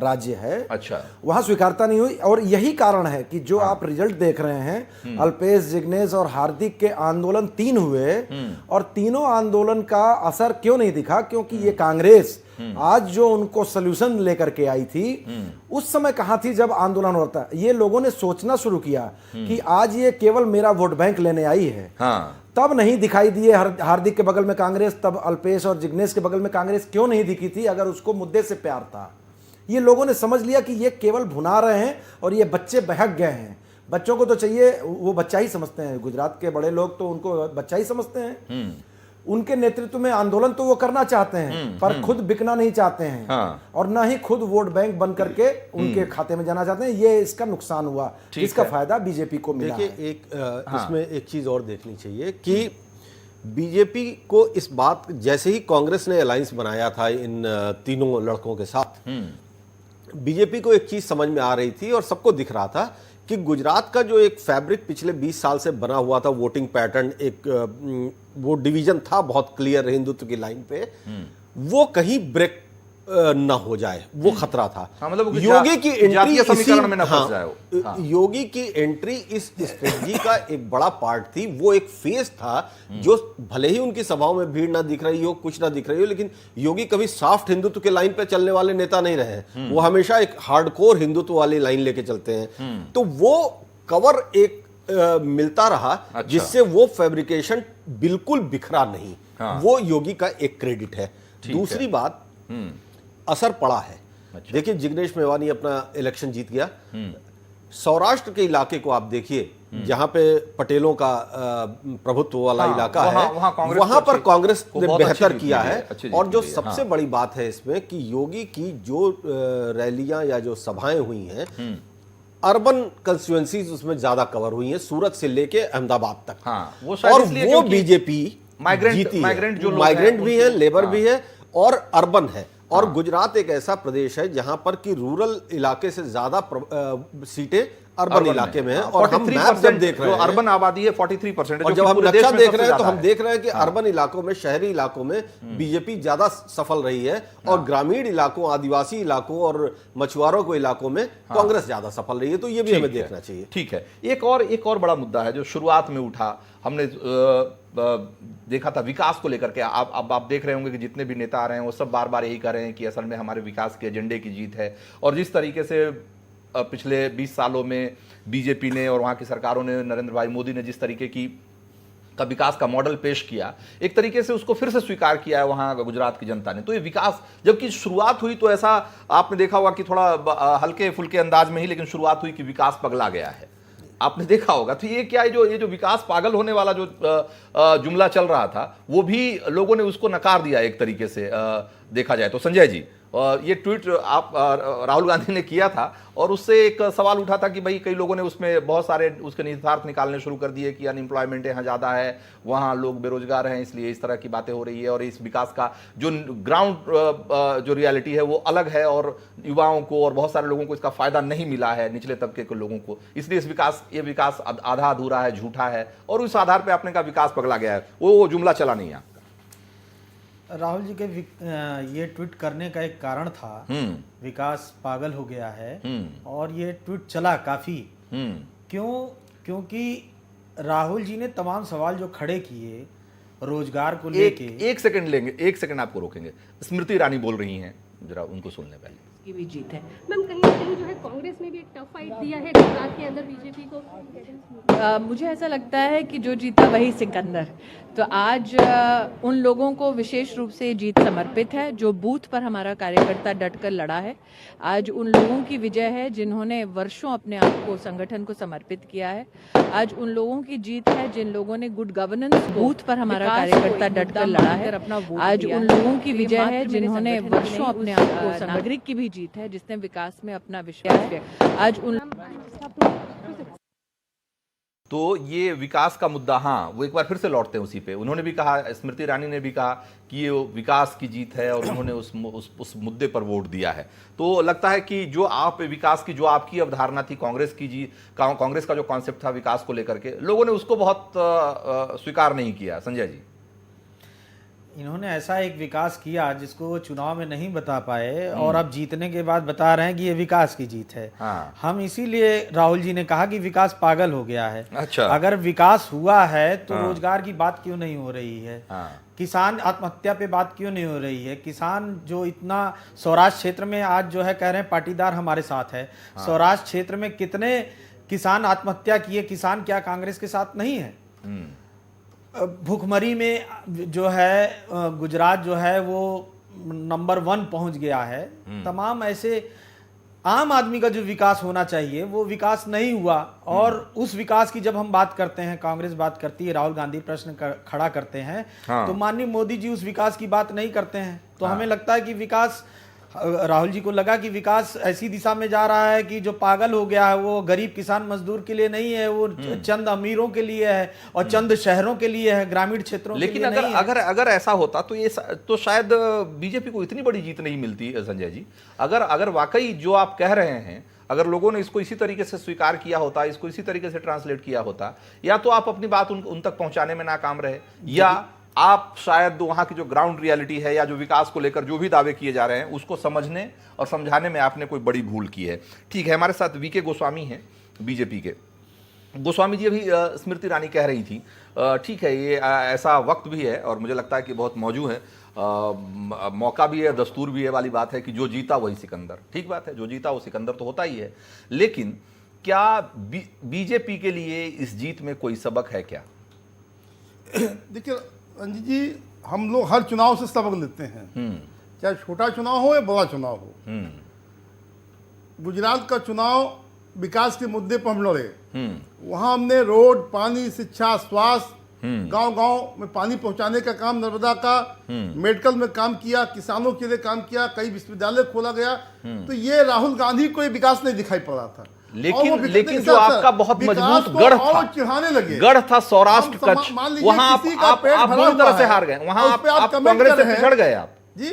राज्य है, अच्छा, वहां स्वीकारता नहीं हुई और यही कारण है कि जो आप रिजल्ट देख रहे हैं, अल्पेश, जिग्नेश और हार्दिक के आंदोलन 3 हुए और तीनों आंदोलन का असर क्यों नहीं दिखा? क्योंकि ये कांग्रेस आज जो उनको सोल्यूशन लेकर के आई थी उस समय कहां थी जब आंदोलन होता है। ये लोगों ने सोचना शुरू किया कि आज ये केवल मेरा वोट बैंक लेने आई है, तब नहीं दिखाई दिए हार्दिक के बगल में कांग्रेस, तब अल्पेश और जिग्नेश के बगल में कांग्रेस क्यों नहीं दिखी थी? अगर उसको मुद्दे से प्यार था। ये लोगों ने समझ लिया कि ये केवल भुना रहे हैं और ये बच्चे बहक गए हैं। बच्चों को तो चाहिए, वो बच्चा ही समझते हैं, गुजरात के बड़े लोग तो उनको बच्चा ही समझते हैं। उनके नेतृत्व में आंदोलन तो वो करना चाहते हैं पर खुद बिकना नहीं चाहते हैं और ना ही खुद वोट बैंक बन करके उनके खाते में जाना चाहते हैं। ये इसका नुकसान हुआ, इसका फायदा बीजेपी को मिला। देखिए इसमें एक चीज और देखनी चाहिए कि बीजेपी को इस बात, जैसे ही कांग्रेस ने अलायंस बनाया था इन तीनों लड़कों के साथ, बीजेपी को एक चीज समझ में आ रही थी और सबको दिख रहा था कि गुजरात का जो एक फैब्रिक पिछले 20 साल से बना हुआ था, वोटिंग पैटर्न, एक वो डिवीजन था बहुत क्लियर हिंदुत्व की लाइन पे, वो कहीं ब्रेक न हो जाए, वो खतरा था। मतलब योगी की एंट्री समीकरण में न फंस जाए। योगी की एंट्री इस स्ट्रेटजी का एक बड़ा पार्ट थी। वो एक फेज था जो भले ही उनकी सभाओं में भीड़ ना दिख रही हो, कुछ ना दिख रही हो, लेकिन योगी कभी सॉफ्ट हिंदुत्व के लाइन पे चलने वाले नेता नहीं रहे। वो हमेशा एक हार्डकोर हिंदुत्व वाली लाइन लेके चलते हैं। तो वो कवर एक मिलता रहा, अच्छा, जिससे वो फैब्रिकेशन बिल्कुल बिखरा नहीं। वो योगी का एक क्रेडिट है। दूसरी बात, असर पड़ा है। अच्छा। देखिए जिग्नेश मेवानी अपना इलेक्शन जीत गया। सौराष्ट्र के इलाके को आप देखिए, जहां पे पटेलों का प्रभुत्व वाला इलाका है, वहां पर कांग्रेस ने बेहतर किया है। और जो सबसे बड़ी बात है इसमें कि योगी की जो रैलियां या जो सभाएं हुई हैं, अर्बन कंस्टिट्यूएंसीज उसमें ज्यादा कवर हुई हैं, सूरत से लेके अहमदाबाद तक। और वो बीजेपी माइग्रेंट भी है, लेबर भी है और अर्बन है। और गुजरात एक ऐसा प्रदेश है जहां पर कि रूरल इलाके से ज्यादा सीटें अर्बन इलाके में है। और हम मैप जब देख रहे हैं, अर्बन आबादी है 43%, और जब हम नक्शा देख रहे हैं तो हम देख रहे हैं कि अर्बन इलाकों में, शहरी इलाकों में बीजेपी ज्यादा सफल रही है और ग्रामीण इलाकों, आदिवासी इलाकों और मछुआरों के इलाकों में कांग्रेस ज्यादा सफल रही है। तो ये भी हमें देखना चाहिए। ठीक है। एक और बड़ा मुद्दा है जो शुरुआत में उठा, हमने देखा था विकास को लेकर के। आप देख रहे होंगे कि जितने भी नेता आ रहे हैं वो सब बार बार यही कह रहे हैं कि असल में हमारे विकास के एजेंडे की जीत है। और जिस तरीके से पिछले 20 सालों में बीजेपी ने और वहाँ की सरकारों ने, नरेंद्र भाई मोदी ने जिस तरीके का विकास का मॉडल पेश किया, एक तरीके से उसको फिर से स्वीकार किया है वहाँ गुजरात की जनता ने। तो ये विकास जबकि शुरुआत हुई तो ऐसा आपने देखा होगा कि थोड़ा हल्के फुल्के अंदाज में ही, लेकिन शुरुआत हुई कि विकास पगला गया है, आपने देखा होगा। तो ये क्या है, ये जो विकास पागल होने वाला जो जुमला चल रहा था, वो भी लोगों ने उसको नकार दिया एक तरीके से देखा जाए तो। संजय जी, ये ट्वीट आप राहुल गांधी ने किया था और उससे एक सवाल उठा था कि भाई कई लोगों ने उसमें बहुत सारे उसके निहितार्थ निकालने शुरू कर दिए कि अनएम्प्लॉयमेंट यहाँ ज़्यादा है, वहाँ लोग बेरोजगार हैं, इसलिए इस तरह की बातें हो रही है और इस विकास का जो ग्राउंड जो रियलिटी है वो अलग है और युवाओं को और बहुत सारे लोगों को इसका फायदा नहीं मिला है, निचले तबके के लोगों को, इसलिए ये विकास आधा अधूरा है, झूठा है और उस आधार पर आपने कहा विकास पगला गया है। वो जुमला चला नहीं यहाँ। राहुल जी के ये ट्वीट करने का एक कारण था, विकास पागल हो गया है और ये ट्वीट चला काफी। क्योंकि राहुल जी ने तमाम सवाल जो खड़े किए रोजगार को लेके। एक सेकंड लेंगे, एक सेकंड आपको रोकेंगे। स्मृति ईरानी बोल रही हैं, जरा उनको सुनने पहले। की भी जीत है मैम, कहीं ना कहीं जो है कांग्रेस ने भी एक टफ फाइट दिया है गुजरात के अंदर बीजेपी को। मुझे ऐसा लगता है कि जो जीता वही सिकंदर। तो आज उन लोगों को विशेष रूप से जीत समर्पित है जो बूथ पर हमारा कार्यकर्ता डटकर लड़ा है। आज उन लोगों की विजय है जिन्होंने वर्षों अपने आप को संगठन को समर्पित किया है। आज उन लोगों की जीत है जिन लोगों ने गुड गवर्नेंस, बूथ पर हमारा कार्यकर्ता डटकर लड़ा है। आज उन लोगों की विजय है जिन्होंने वर्षों अपने आप को, नागरिक की भी जीत है जिसने विकास में अपना विश्वास व्यक्त। आज उन तो ये विकास का मुद्दा, हाँ वो एक बार फिर से लौटते हैं उसी पे। उन्होंने भी कहा, स्मृति ईरानी ने भी कहा कि ये विकास की जीत है और उन्होंने उस मुद्दे पर वोट दिया है। तो लगता है कि जो आप विकास की जो आपकी अवधारणा थी, कांग्रेस का जो कॉन्सेप्ट था विकास को लेकर के, लोगों ने उसको बहुत स्वीकार नहीं किया। संजय जी, इन्होंने ऐसा एक विकास किया जिसको वो चुनाव में नहीं बता पाए और अब जीतने के बाद बता रहे हैं कि ये विकास की जीत है। हाँ। हम इसीलिए राहुल जी ने कहा कि विकास पागल हो गया है। अच्छा। अगर विकास हुआ है तो रोजगार की बात क्यों नहीं हो रही है? हाँ। किसान आत्महत्या पे बात क्यों नहीं हो रही है? किसान जो इतना सौराष्ट्र क्षेत्र में आज जो है कह रहे हैं पाटीदार हमारे साथ है। हाँ। सौराष्ट्र क्षेत्र में कितने किसान आत्महत्या किए? किसान क्या कांग्रेस के साथ नहीं है? भूखमरी में जो है गुजरात जो है वो नंबर 1 पहुंच गया है। तमाम ऐसे आम आदमी का जो विकास होना चाहिए वो विकास नहीं हुआ। और उस विकास की जब हम बात करते हैं, कांग्रेस बात करती है, राहुल गांधी प्रश्न खड़ा करते हैं, हाँ। तो माननीय मोदी जी उस विकास की बात नहीं करते हैं। तो हमें लगता है कि विकास, राहुल जी को लगा कि विकास ऐसी दिशा में जा रहा है कि जो पागल हो गया है वो गरीब किसान मजदूर के लिए नहीं है, वो चंद अमीरों के लिए है और चंद शहरों के लिए है, ग्रामीण क्षेत्रों के लिए नहीं है। लेकिन अगर ऐसा होता तो शायद बीजेपी को इतनी बड़ी जीत नहीं मिलती। संजय जी, अगर वाकई जो आप कह रहे हैं, अगर लोगों ने इसको इसी तरीके से स्वीकार किया होता, इसको इसी तरीके से ट्रांसलेट किया होता, या तो आप अपनी बात उन तक पहुंचाने में नाकाम रहे, या आप शायद वहां की जो ग्राउंड रियलिटी है या जो विकास को लेकर जो भी दावे किए जा रहे हैं उसको समझने और समझाने में आपने कोई बड़ी भूल की है। ठीक है, हमारे साथ वीके गोस्वामी हैं बीजेपी के। गोस्वामी जी, अभी स्मृति ईरानी कह रही थी, ठीक है ये ऐसा वक्त भी है और मुझे लगता है कि बहुत मौजूद है, मौका भी है, दस्तूर भी है वाली बात है कि जो जीता वही सिकंदर। ठीक बात है, जो जीता वो सिकंदर तो होता ही है। लेकिन क्या बीजेपी के लिए इस जीत में कोई सबक है क्या? देखिए रंजीत जी, हम लोग हर चुनाव से सबक लेते हैं, चाहे छोटा चुनाव हो या बड़ा चुनाव हो। गुजरात का चुनाव विकास के मुद्दे पर हम लड़े, वहां हमने रोड, पानी, शिक्षा, स्वास्थ्य, गांव-गांव में पानी पहुंचाने का काम, नर्मदा का, मेडिकल में काम किया, किसानों के लिए काम किया, कई विश्वविद्यालय खोला गया। तो ये राहुल गांधी को ये विकास नहीं दिखाई पड़ रहा था। लेकिन जो आपका बहुत मजबूत गढ़ था सौराष्ट्र कच्छ, वहां आप पूरी तरह से हार गए, वहां आप कांग्रेस से पिछड़ गए। आप जी,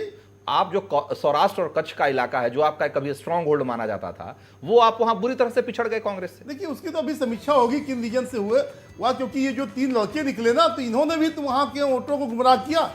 आप जो सौराष्ट्र और कच्छ का इलाका है जो आपका कभी स्ट्रॉन्ग होल्ड माना जाता था, वो आप वहां बुरी तरह से पिछड़ गए कांग्रेस से। देखिए, उसकी तो अभी समीक्षा होगी किन रीजन से हुए वहां, क्योंकि ये जो 3 लड़के निकले ना, तो इन्होंने भी तो वहां के वोटरों को गुमराह किया,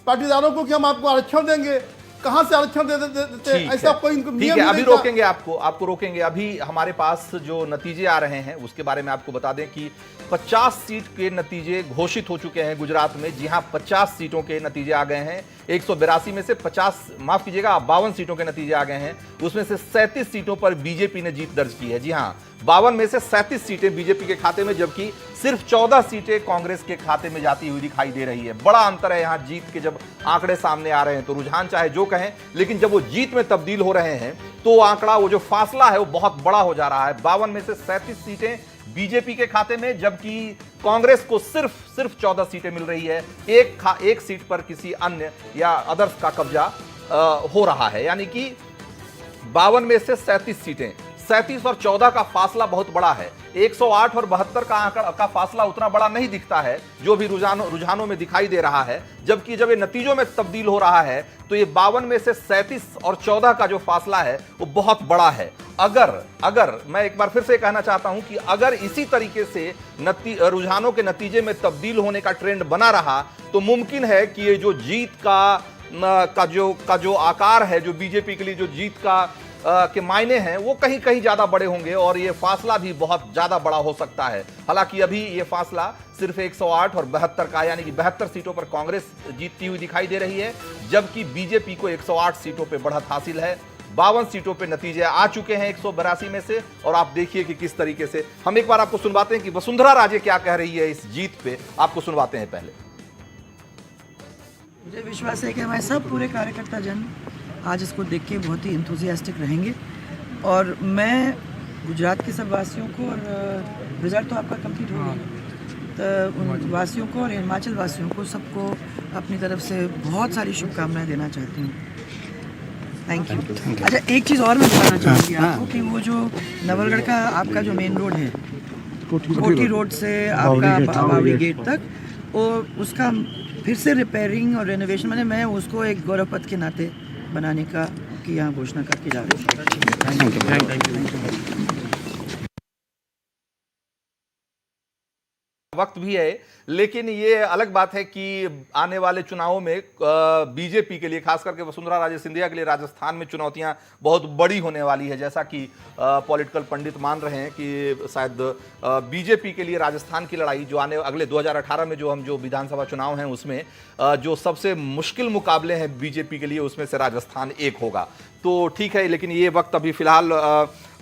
पाटीदारों को कि हम आपको आरक्षण देंगे। कहां से आरक्षण देते? ऐसा कोई इनको नियम नहीं। अभी रोकेंगे आपको रोकेंगे। अभी हमारे पास जो नतीजे आ रहे हैं उसके बारे में आपको बता दें कि 50 सीट के नतीजे घोषित हो चुके हैं गुजरात में। जी हां, 50 सीटों के नतीजे आ गए हैं। 182 में से 52 सीटों के नतीजे आ गए हैं। उसमें से 37 सीटों पर बीजेपी ने जीत दर्ज की है। जी हां, 52 में से 37 सीटें बीजेपी के खाते में, जबकि सिर्फ 14 सीटें कांग्रेस के खाते में जाती हुई दिखाई दे रही है। बड़ा अंतर है यहां जीत के जब आंकड़े सामने आ रहे हैं तो। रुझान चाहे जो कहें, लेकिन जब वो जीत में तब्दील हो रहे हैं तो आंकड़ा, वो जो फासला है वो बहुत बड़ा हो जा रहा है। 52 में से 37 सीटें बीजेपी के खाते में, जबकि कांग्रेस को सिर्फ 14 सीटें मिल रही है। एक सीट पर किसी अन्य या अदर्स का कब्जा हो रहा है, यानी कि 52 में से 37 सीटें, 37 और 14 का फासला बहुत बड़ा है। 108 और 72 का आंकड़ा का फासला उतना बड़ा नहीं दिखता है जो भी रुझानों में दिखाई दे रहा है, जबकि जब ये नतीजों में तब्दील हो रहा है तो ये 52 में से 37 और 14 का जो फासला है वो बहुत बड़ा है। अगर मैं एक बार फिर से कहना चाहता हूं कि अगर इसी तरीके से रुझानों के नतीजे में तब्दील होने का ट्रेंड बना रहा तो मुमकिन है कि ये जो जीत का जो आकार है, जो बीजेपी के लिए जो जीत के मायने हैं वो कहीं कहीं ज्यादा बड़े होंगे और ये फासला भी बहुत ज्यादा बड़ा हो सकता है। हालांकि अभी ये फासला सिर्फ 108 और 72 का, यानी कि 72 सीटों पर कांग्रेस जीतती हुई दिखाई दे रही है, जबकि बीजेपी को 108 सीटों पर बढ़त हासिल है। 52 सीटों पे नतीजे आ चुके हैं 182 में से, और आप देखिए कि किस तरीके से। हम एक बार आपको सुनवाते हैं कि वसुंधरा राजे क्या कह रही है इस जीत पे, आपको सुनवाते हैं। पहले मुझे विश्वास है कि हमारे सब पूरे कार्यकर्ता जन आज इसको देख के बहुत ही इंथुजियास्टिक रहेंगे, और मैं गुजरात के सब वासियों को, और रिजल्ट तो आपका कंप्लीट हो गया, तो उन वासियों को और हिमाचल वासियों को सबको अपनी तरफ से बहुत सारी शुभकामनाएं देना चाहती हूँ। Thank you. अच्छा, एक चीज़ और मैं बताना चाहूँगी आपको कि वो जो नवलगढ़ का आपका जो मेन रोड है, कोठी रोड से आपका बावड़ी गेट तक, वो उसका फिर से रिपेयरिंग और रेनोवेशन, मैं उसको एक गौरव पथ के नाते बनाने की यहाँ घोषणा करके जा रही हूँ। वक्त भी है, लेकिन ये अलग बात है कि आने वाले चुनावों में बीजेपी के लिए, खास करके वसुंधरा राजे सिंधिया के लिए राजस्थान में चुनौतियां बहुत बड़ी होने वाली है। जैसा कि पॉलिटिकल पंडित मान रहे हैं कि शायद बीजेपी के लिए राजस्थान की लड़ाई जो अगले 2018 में जो विधानसभा चुनाव हैं उसमें जो सबसे मुश्किल मुकाबले हैं बीजेपी के लिए, उसमें से राजस्थान एक होगा। तो ठीक है, लेकिन ये वक्त अभी फिलहाल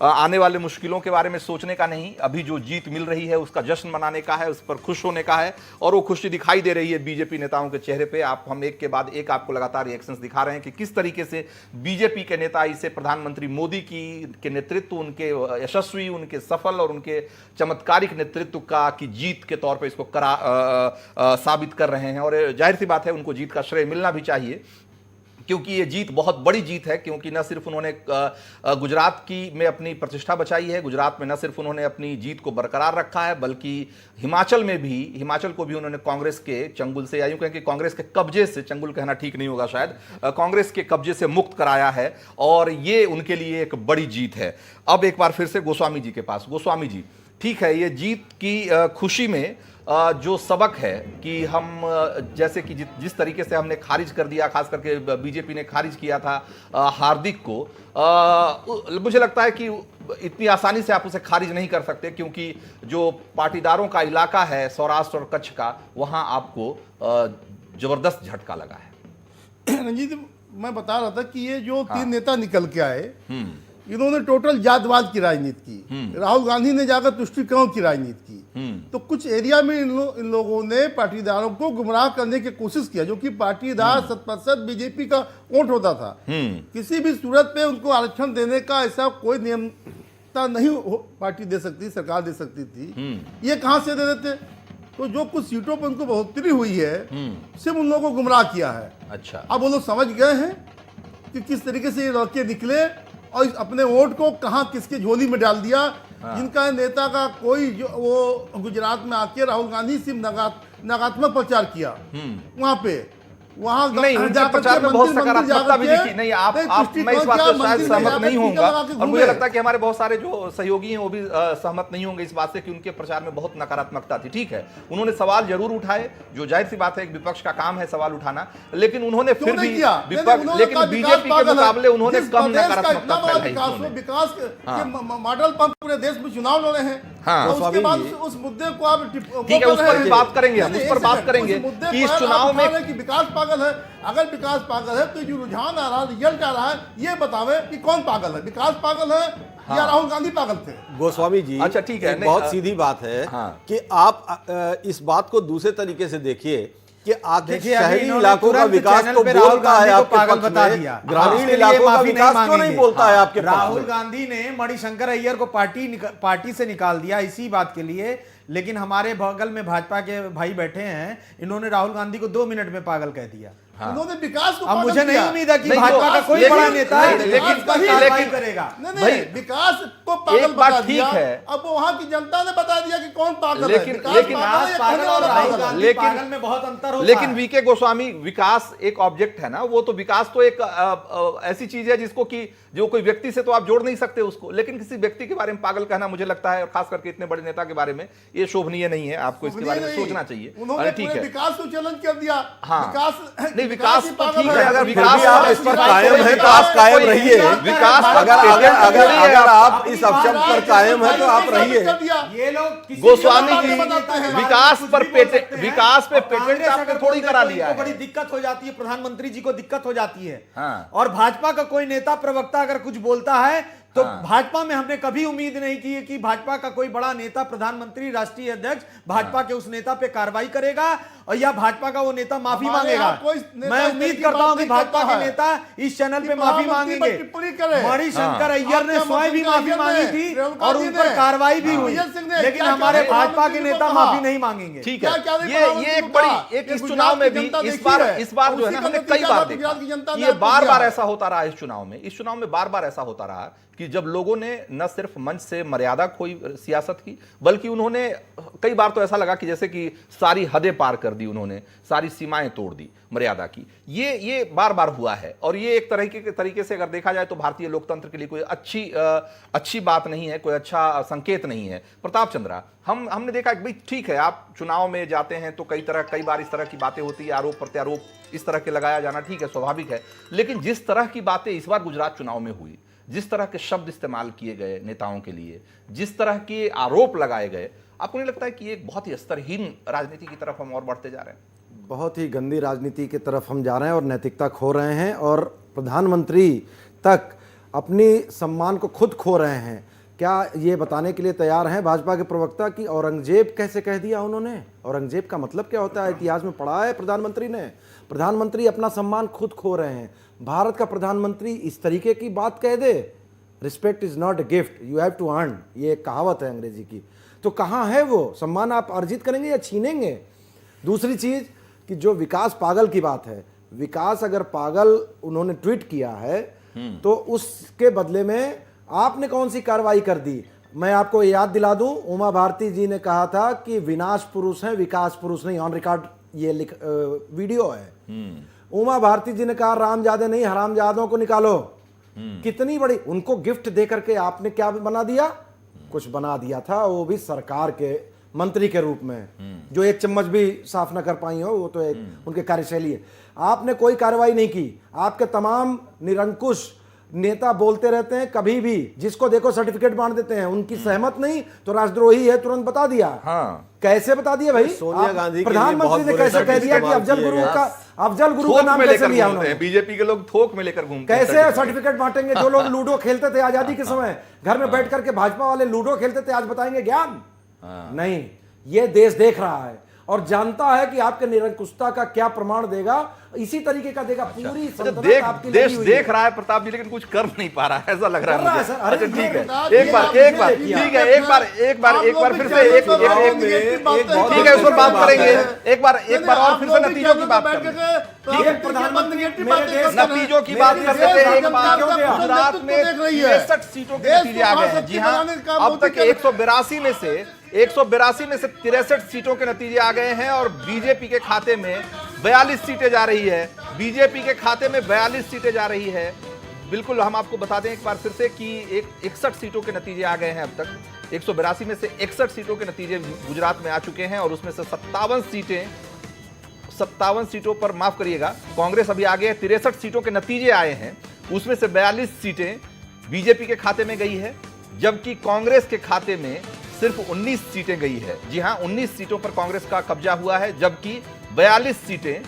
आने वाले मुश्किलों के बारे में सोचने का नहीं, अभी जो जीत मिल रही है उसका जश्न मनाने का है, उस पर खुश होने का है, और वो खुशी दिखाई दे रही है बीजेपी नेताओं के चेहरे पे। हम एक के बाद एक आपको लगातार रिएक्शंस दिखा रहे हैं कि किस तरीके से बीजेपी के नेता इसे प्रधानमंत्री मोदी के नेतृत्व, उनके यशस्वी, उनके सफल और उनके चमत्कारिक नेतृत्व की जीत के तौर पर इसको साबित कर रहे हैं। और जाहिर सी बात है उनको जीत का श्रेय मिलना भी चाहिए, क्योंकि ये जीत बहुत बड़ी जीत है। क्योंकि न सिर्फ उन्होंने गुजरात में अपनी प्रतिष्ठा बचाई है, गुजरात में न सिर्फ उन्होंने अपनी जीत को बरकरार रखा है, बल्कि हिमाचल को भी उन्होंने कांग्रेस के चंगुल से, या यूं कहें कि कांग्रेस के कब्जे से, चंगुल कहना ठीक नहीं होगा शायद, कांग्रेस के कब्जे से मुक्त कराया है, और ये उनके लिए एक बड़ी जीत है। अब एक बार फिर से गोस्वामी जी के पास। गोस्वामी जी, ठीक है, ये जीत की खुशी में जो सबक है कि हम जैसे कि जिस तरीके से हमने खारिज कर दिया, खास करके बीजेपी ने खारिज किया था हार्दिक को, मुझे लगता है कि इतनी आसानी से आप उसे खारिज नहीं कर सकते, क्योंकि जो पाटीदारों का इलाका है सौराष्ट्र और कच्छ का, वहां आपको जबरदस्त झटका लगा है। रंजीत, मैं बता रहा था कि ये जो तीन नेता निकल के आए, इन्होंने टोटल जातवाद की राजनीति की, राहुल गांधी ने जाकर तुष्टीकरण की राजनीति की। तो कुछ एरिया में इन लोगों ने पाटीदारों को गुमराह करने की कोशिश किया, जो कि पाटीदार 7% बीजेपी का वोट होता था। किसी भी सूरत पे उनको आरक्षण देने का ऐसा कोई नियमता नहीं पार्टी दे सकती, सरकार दे सकती थी। ये कहां से दे देते? तो जो कुछ सीटों पर उनको बढ़ोतरी हुई है, सिर्फ उन लोगों को गुमराह किया है। अच्छा, अब वो लोग समझ गए हैं कि किस तरीके से ये लड़के निकले और अपने वोट को कहां किसके झोली में डाल दिया। जिनका नेता का कोई वो गुजरात में आके राहुल गांधी सिर्फ नकारात्मक प्रचार किया वहां पे, वहां नहीं, उनके प्रचार में बहुत सकारात्मकता भी दिखी। नहीं, आप मैं इस बात से शायद सहमत नहीं होऊंगा, और मुझे लगता है कि हमारे बहुत सारे जो सहयोगी हैं वो भी सहमत नहीं होंगे इस बात से कि उनके प्रचार में बहुत नकारात्मकता थी। ठीक है, उन्होंने सवाल जरूर उठाए, जो जाहिर सी बात है एक विपक्ष का काम है सवाल उठाना, लेकिन उन्होंने फिर भी लेकिन बीजेपी के मुकाबले उन्होंने कम नकारात्मकता फैलाई। विकास के मॉडल पर पूरे देश में चुनाव लड़े हैं, उसके बाद उस मुद्दे को आप, ठीक है, उस पर भी बात करेंगे, हम उस पर बात करेंगे कि इस चुनाव में विकास पागल है। अगर विकास पागल है तो जो रुझान आ रहा है, रिजल्ट आ रहा है, ये बतावे कि कौन पागल है, विकास पागल है या राहुल गांधी पागल थे? गोस्वामी जी, अच्छा ठीक है, बहुत सीधी बात है कि आप इस बात को दूसरे तरीके से देखिए कि आखिर शहरी इलाकों का विकास तो बोलता है आपके पक्ष में, ग्रामीण इलाकों का विकास क्यों नहीं बोलता है आपके पक्ष में? राहुल गांधी ने मणिशंकर अय्यर को पार्टी से निकाल दिया इसी बात के लिए, लेकिन हमारे बगल में भाजपा के भाई बैठे हैं, इन्होंने राहुल गांधी को 2 मिनट में पागल कह दिया। उन्होंने विकास को अब मुझे पागल नहीं किया। उम्मीद है कि नहीं, भाजपा का कोई बड़ा नेता नहीं, लेकिन- इस पर कार्रवाई लेकिन- करेगा। नहीं, विकास को पागल एक बात बता ठीक दिया। है। अब वहां की जनता ने बता दिया कि कौन पागल है। लेकिन- विकास लेकिन पागल है या पागल कहने और वाला राहुल पागल है? गांधी लेकिन- पागल में बहुत अंतर होता लेकिन है। वीके गोस्वामी, विकास एक ऑब्जेक्ट है ना, वो तो विकास तो एक ऐसी चीज है जिसको कि जो कोई व्यक्ति से तो आप जोड़ नहीं सकते उसको, लेकिन किसी व्यक्ति के बारे में पागल कहना मुझे लगता है, और खास करके इतने बड़े नेता के बारे में, ये शोभनीय नहीं है। आपको इसके बारे में नहीं, सोचना चाहिए। उन्होंने अरे ठीक पूरे है, विकास को चैलेंज कर दिया। हाँ। नहीं, विकास ही तो पागल ठीक है, अगर फिर विकास भी आप इस पर कायम है तो आप कायम रहिए। विकास अगर आप इस अपशब्द पर कायम है तो आप रहिए। ये लोग किसी गोस्वामी भी जी, नेता के बारे में विकास कुछ पर भी बोल पेटेंट- सकते हैं। विकास पे और पेटेंट कांग्रेस आपने अगर थोड़ी बोल करा दे तो लिया इनको है। बड़ी दिक्कत हो जाती है, प्रधानमंत्री जी को दिक्कत हो जाती है। हाँ। और भाजपा का कोई नेता प्रवक्ता अगर कुछ बोलता है तो हाँ। भाजपा में हमने कभी उम्मीद नहीं की है कि भाजपा का कोई बड़ा नेता, प्रधानमंत्री, राष्ट्रीय अध्यक्ष भाजपा के उस नेता पे कार्रवाई करेगा और या भाजपा का वो नेता माफी हमारे मांगेगा। यहाँ कोई नेता मैं इस उम्मीद तरह की करता बात हूं कि नहीं भाजपा करता के है। नेता इस चैनल पे कि माफी प्रधानमंत्री मांगेंगे। पर टिप्पणी करे। मणिशंकर अय्यर ने आपके स्वयं भी मुख्यमंत्री माफी मांगी ने, थी रेणुका और जी उन पर ने, कार्रवाई भी हुई, विजय सिंह ने लेकिन क्या हमारे क्या भाजपा के प्रधानमंत्री नेता को माफी कहा? नहीं मांगेंगे। ठीक है, क्या नहीं ये प्रधानमंत्री एक को बड़ी कहा? एक ये इस गुजरात चुनाव में की भी जनता इस देखी बार है। इस बार जो है उसी ना, का हमने नतीजा कई बार गुजरात की देखा, जनता ने ये आपको बार दिया बार है। ऐसा होता रहा इस चुनाव में बार बार ऐसा होता रहा कि जब लोगों ने न सिर्फ मंच से मर्यादा खोई सियासत की, बल्कि उन्होंने कई बार तो ऐसा लगा कि जैसे कि सारी हदें पार कर दी, उन्होंने सारी सीमाएं तोड़ दी मर्यादा की। ये बार बार हुआ है और ये एक तरीके से अगर देखा जाए तो भारतीय लोकतंत्र के लिए कोई अच्छी बात नहीं है, कोई अच्छा संकेत नहीं है। प्रताप चंद्रा, हमने देखा कि भाई ठीक है, आप चुनाव में जाते हैं तो कई बार इस तरह की बातें होती है, आरोप प्रत्यारोप इस तरह के लगाया जाना ठीक है, स्वाभाविक है। लेकिन जिस तरह की बातें इस बार गुजरात चुनाव में हुई, जिस तरह के शब्द इस्तेमाल किए गए नेताओं के लिए, जिस तरह के आरोप लगाए गए, आपको नहीं लगता है कि एक बहुत ही स्तरहीन राजनीति की तरफ हम और बढ़ते जा रहे हैं? बहुत ही गंदी राजनीति की तरफ हम जा रहे हैं और नैतिकता खो रहे हैं और प्रधानमंत्री तक अपनी सम्मान को खुद खो रहे हैं। क्या ये बताने के लिए तैयार हैं भाजपा के प्रवक्ता कि औरंगजेब कैसे कह दिया उन्होंने? औरंगजेब का मतलब क्या होता है, इतिहास में पढ़ा है प्रधानमंत्री ने? प्रधानमंत्री अपना सम्मान खुद खो रहे हैं। भारत का प्रधानमंत्री इस तरीके की बात कह दे, respect is not a gift, you have to earn, ये एक कहावत है अंग्रेजी की। तो कहाँ है वो सम्मान? आप अर्जित करेंगे या छीनेंगे? दूसरी चीज कि जो विकास पागल की बात है, विकास अगर पागल उन्होंने ट्वीट किया है तो उसके बदले में आपने कौन सी कार्रवाई कर दी? मैं आपको याद दिला दूं, उमा भारती जी ने कहा था कि विनाश पुरुष हैं, विकास पुरुष नहीं। ऑन रिकॉर्ड ये वीडियो है। उमा भारती जी ने कहा रामजादे नहीं, हरामजादों को निकालो। कितनी बड़ी उनको गिफ्ट दे करके आपने क्या बना दिया? कुछ बना दिया था, वो भी सरकार के मंत्री के रूप में, जो एक चम्मच भी साफ न कर पाई हो, वो तो एक उनके कार्यशैली है। आपने कोई कार्रवाई नहीं की। आपके तमाम निरंकुश नेता बोलते रहते हैं, कभी भी जिसको देखो सर्टिफिकेट बांट देते हैं, उनकी सहमत नहीं तो राजद्रोही है, तुरंत बता दिया। हाँ। कैसे बता दिया भाई? सोनिया गांधी के लिए प्रधानमंत्री बहुत ने बुरे कैसे शब्द कह दिया कि इस्तेमाल अफजल किए गुरु गए। का नाम थोक में कैसे लेकर लिया घूमते उन्होंने? हैं, बीजेपी के लोग थोक में लेकर घूमते हैं। कैसे सर्टिफिकेट बांटेंगे? जो लोग लूडो खेलते थे आजादी के समय, घर में बैठ करके भाजपा वाले लूडो खेलते थे, आज बताएंगे ज्ञान? नहीं, ये देश देख रहा है और जानता है कि आपके निरंकुशता का क्या प्रमाण देगा। इसी तरीके का देगा। पूरी सल्तनत आपकी देश लगी हुई है। देख रहा है प्रताप जी, लेकिन कुछ कर नहीं पा रहा है, ऐसा लग रहा कर रहा है है मुझे। सर। अरे अच्छा ठीक है, ये एक बार आपने ठीक है, किया। एक बार फिर से एक ठीक है, उस पर बात करेंगे। एक बार और फिर से नतीजों की बात करेंगे। प्रधानमंत्री मेरे देश का नतीजों की बात करते थे। एक बार गुजरात में 63 सीटों के नतीजे आ गए हैं। जी हाँ, अब तक 182 में से 63 सीटों के नतीजे आ गए हैं और बीजेपी के खाते में 42 सीटें जा रही है। बीजेपी के खाते में 42 सीटें जा रही है। बिल्कुल, हम आपको बता दें एक बार फिर से कि 61 सीटों के नतीजे आ गए हैं। अब तक 182 में से 61 सीटों के नतीजे गुजरात में आ चुके हैं और उसमें से 57 सीटों पर, माफ करिएगा, कांग्रेस अभी आगे है। 63 सीटों के नतीजे आए हैं, उसमें से 42 सीटें बीजेपी के खाते में गई है, जबकि कांग्रेस के खाते में सिर्फ 19 सीटें गई है। जी हां, 19 सीटों पर कांग्रेस का कब्जा हुआ है, जबकि 42 सीटें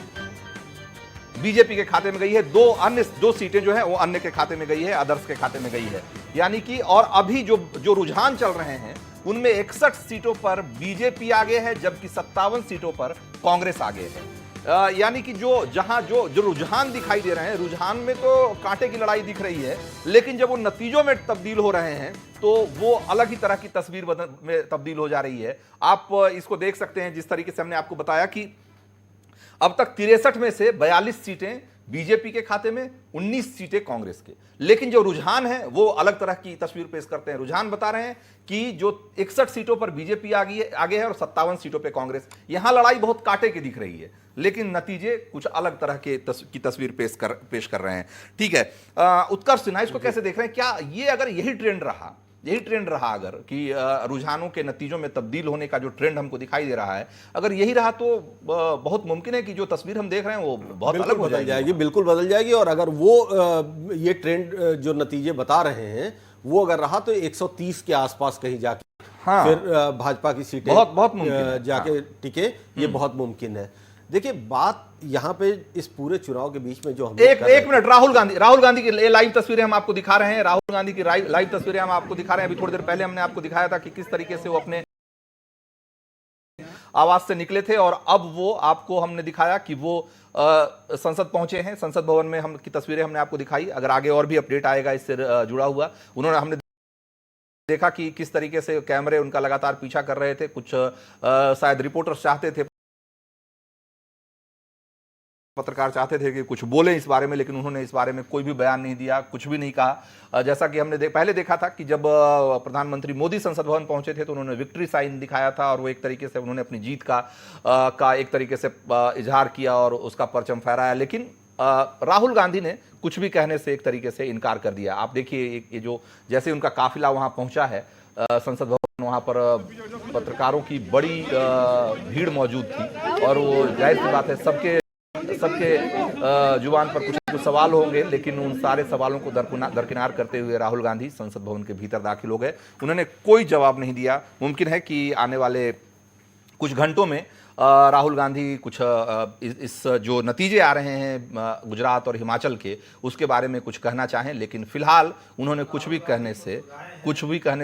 बीजेपी के खाते में गई है। दो सीटें जो है वो अन्य के खाते में गई है, अदर्स के खाते में गई है। यानी कि और अभी जो रुझान चल रहे हैं उनमें 61 सीटों पर बीजेपी आगे है, जबकि 57 सीटों पर कांग्रेस आगे है। यानी कि जो रुझान दिखाई दे रहे हैं, रुझान में तो कांटे की लड़ाई दिख रही है, लेकिन जब वो नतीजों में तब्दील हो रहे हैं तो वो अलग ही तरह की तस्वीर में तब्दील हो जा रही है। आप इसको देख सकते हैं, जिस तरीके से हमने आपको बताया कि अब तक 63 में से 42 सीटें बीजेपी के खाते में, 19 सीटें कांग्रेस के। लेकिन जो रुझान है वो अलग तरह की तस्वीर पेश करते हैं। रुझान बता रहे हैं कि जो 61 सीटों पर बीजेपी आगे है और 57 सीटों पर कांग्रेस। यहां लड़ाई बहुत कांटे की दिख रही है, लेकिन नतीजे कुछ अलग तरह के की तस्वीर पेश कर रहे हैं। ठीक है, उत्कर्ष सिन्हा इसको कैसे देख रहे हैं? क्या ये अगर यही ट्रेंड रहा अगर कि रुझानों के नतीजों में तब्दील होने का जो ट्रेंड हमको दिखाई दे रहा है, अगर यही रहा तो बहुत मुमकिन है कि जो तस्वीर हम देख रहे हैं वो बहुत अलग हो जाएगी। बिल्कुल बदल जाएगी। और अगर वो ये ट्रेंड जो नतीजे बता रहे हैं वो अगर रहा तो 130 के आसपास कहीं जाके फिर भाजपा की सीटें बहुत मुमकिन जाके टिके, ये बहुत मुमकिन है। देखिए, बात यहाँ पे इस पूरे चुनाव के बीच में जो हम एक मिनट, राहुल गांधी की लाइव तस्वीरें हम आपको दिखा रहे हैं। राहुल गांधी की लाइव तस्वीरें हम आपको दिखा रहे हैं। अभी थोड़ी देर पहले हमने आपको दिखाया था कि किस तरीके से वो अपने आवास से निकले थे, और अब वो आपको हमने दिखाया कि वो संसद पहुंचे हैं। संसद भवन में हम की तस्वीरें हमने आपको दिखाई। अगर आगे और भी अपडेट आएगा इससे जुड़ा हुआ, हमने देखा कि किस तरीके से कैमरे उनका लगातार पीछा कर रहे थे। कुछ शायद रिपोर्टर्स चाहते थे, पत्रकार चाहते थे कि कुछ बोले इस बारे में, लेकिन उन्होंने इस बारे में कोई भी बयान नहीं दिया, कुछ भी नहीं कहा। जैसा कि हमने पहले देखा था कि जब प्रधानमंत्री मोदी संसद भवन पहुंचे थे तो उन्होंने विक्ट्री साइन दिखाया था, और वो एक तरीके से उन्होंने अपनी जीत का एक तरीके से इजहार किया और उसका परचम फहराया। लेकिन राहुल गांधी ने कुछ भी कहने से एक तरीके से इनकार कर दिया। आप देखिए, ये जो जैसे उनका काफिला वहां पहुंचा है संसद भवन, वहां पर पत्रकारों की बड़ी भीड़ मौजूद थी, और वो जाहिर सी बात है सबके जुबान पर कुछ सवाल होंगे, लेकिन उन सारे सवालों को दरकिनार करते हुए राहुल गांधी संसद भवन के भीतर दाखिल हो गए। उन्होंने कोई जवाब नहीं दिया। मुमकिन है कि आने वाले कुछ घंटों में राहुल गांधी कुछ इस जो नतीजे आ रहे हैं गुजरात और हिमाचल के, उसके बारे में कुछ कहना चाहें, लेकिन फिलहाल उन्होंने कुछ भी कहने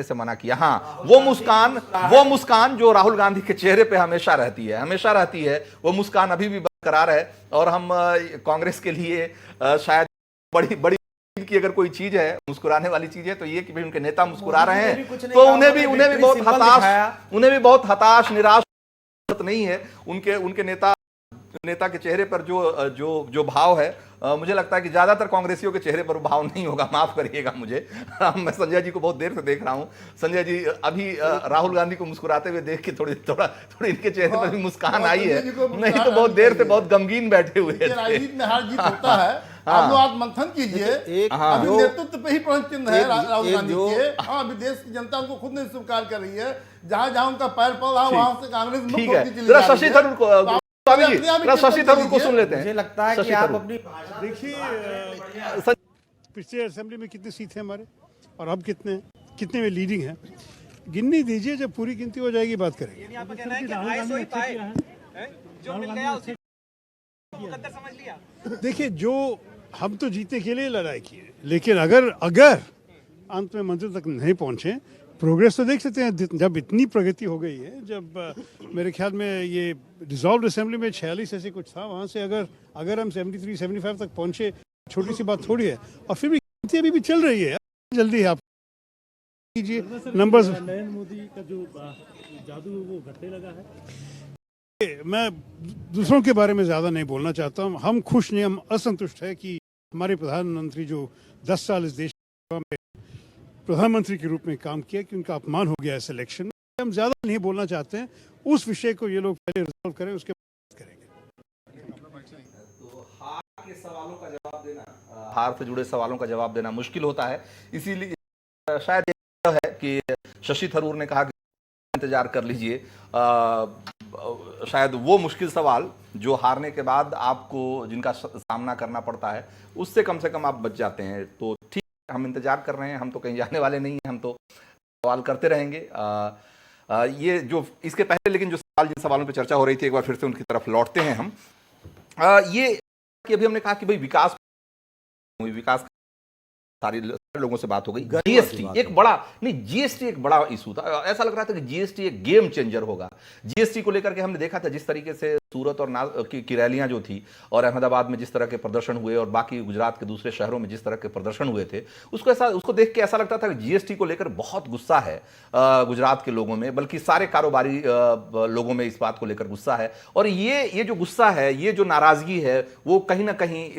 से मना किया। हाँ, वो मुस्कान जो राहुल गांधी के चेहरे पे हमेशा रहती है, वो मुस्कान अभी भी बरकरार है। और हम कांग्रेस के लिए शायद बड़ी की अगर कोई चीज है, मुस्कुराने वाली चीज है, तो ये कि भाई उनके नेता मुस्कुरा रहे हैं, तो उन्हें भी बहुत हताश निराश नहीं है। उनके नेता के चेहरे पर जो भाव है, मुझे लगता है कि ज्यादातर कांग्रेसियों के चेहरे पर भाव नहीं होगा। माफ करिएगा मुझे, मैं संजय जी को बहुत देर से देख रहा हूं। संजय जी, अभी राहुल गांधी को मुस्कुराते हुए देख के थोड़ी इनके चेहरे पर भी मुस्कान आई है, नहीं तो बहुत देर से बहुत गमगीन बैठे हुए थे। राजनीति में हार जीत होता है। आप लोग आज मंथन कीजिए, अभी नेतृत्व पे ही प्रश्न चिन्ह है राहुल गांधी के। हाँ, अभी देश की जनता उनको खुद नहीं स्वीकार कर रही है। जहां उनका पैर पड़ रहा है वहां से कांग्रेस मुक्त होती चली जा रही है। शशि थरूर को सुन लेते हैं। मुझे लगता है कि आप अपनी देखिए, पिछले असेंबली में कितनी सीट है हमारे, और अब कितने में लीडिंग है, गिननी दीजिए। जब पूरी गिनती हो जाएगी बात करेंगे। देखिए, जो हम तो जीतने के लिए लड़ाई की है, लेकिन अगर अंत में मंजिल तक नहीं पहुंचे, प्रोग्रेस तो देख सकते हैं। जब इतनी प्रगति हो गई है, जब मेरे ख्याल में ये डिसॉल्व असेंबली में 46 ऐसे कुछ था, वहाँ से अगर हम 73-75 तक पहुंचे, छोटी सी बात थोड़ी है। और फिर भी गिनती अभी भी चल रही है, जल्दी आप कीजिए नंबर्स। नरेंद्र मोदी का जो जादू वो घटने लगा है। मैं दूसरों के बारे में ज्यादा नहीं बोलना चाहता हूँ। हम खुश नहीं, हम असंतुष्ट है कि हमारे प्रधानमंत्री जो 10 साल इस देश में प्रधानमंत्री के रूप में काम किया, कि उनका अपमान हो गया इस इलेक्शन में। हम ज्यादा नहीं बोलना चाहते हैं। उस विषय को ये लोग पहले रिजॉल्व करें, उसके बाद करेंगे। तो हार के सवालों का जवाब देना, हार से जुड़े सवालों का जवाब देना मुश्किल होता है। इसीलिए शायद ये है कि शशि थरूर ने कहा कि इंतजार कर लीजिए। शायद वो मुश्किल सवाल जो हारने के बाद आपको जिनका सामना करना पड़ता है, उससे कम से कम आप बच जाते हैं। तो ठीक, हम इंतजार कर रहे हैं, हम तो कहीं जाने वाले नहीं हैं, हम तो सवाल करते रहेंगे। ये जो इसके पहले लेकिन जो जिन सवालों पे चर्चा हो रही थी, एक बार फिर से उनकी तरफ लौटते हैं हम। ये कि अभी हमने कहा कि भाई विकास सारे लोगों से बात हो गई। जीएसटी एक बड़ा इशू था। ऐसा लग रहा था कि जीएसटी एक गेम चेंजर होगा। जीएसटी को लेकर के हमने देखा था जिस तरीके से सूरत और की रैलियां जो थी और अहमदाबाद में जिस तरह के प्रदर्शन हुए और बाकी गुजरात के दूसरे शहरों में जिस तरह के प्रदर्शन हुए थे, उसको देख के ऐसा लगता था कि जीएसटी को लेकर बहुत गुस्सा है गुजरात के लोगों में, बल्कि सारे कारोबारी लोगों में इस बात को लेकर गुस्सा है। और ये जो गुस्सा है, ये जो नाराजगी है, वो कहीं ना कहीं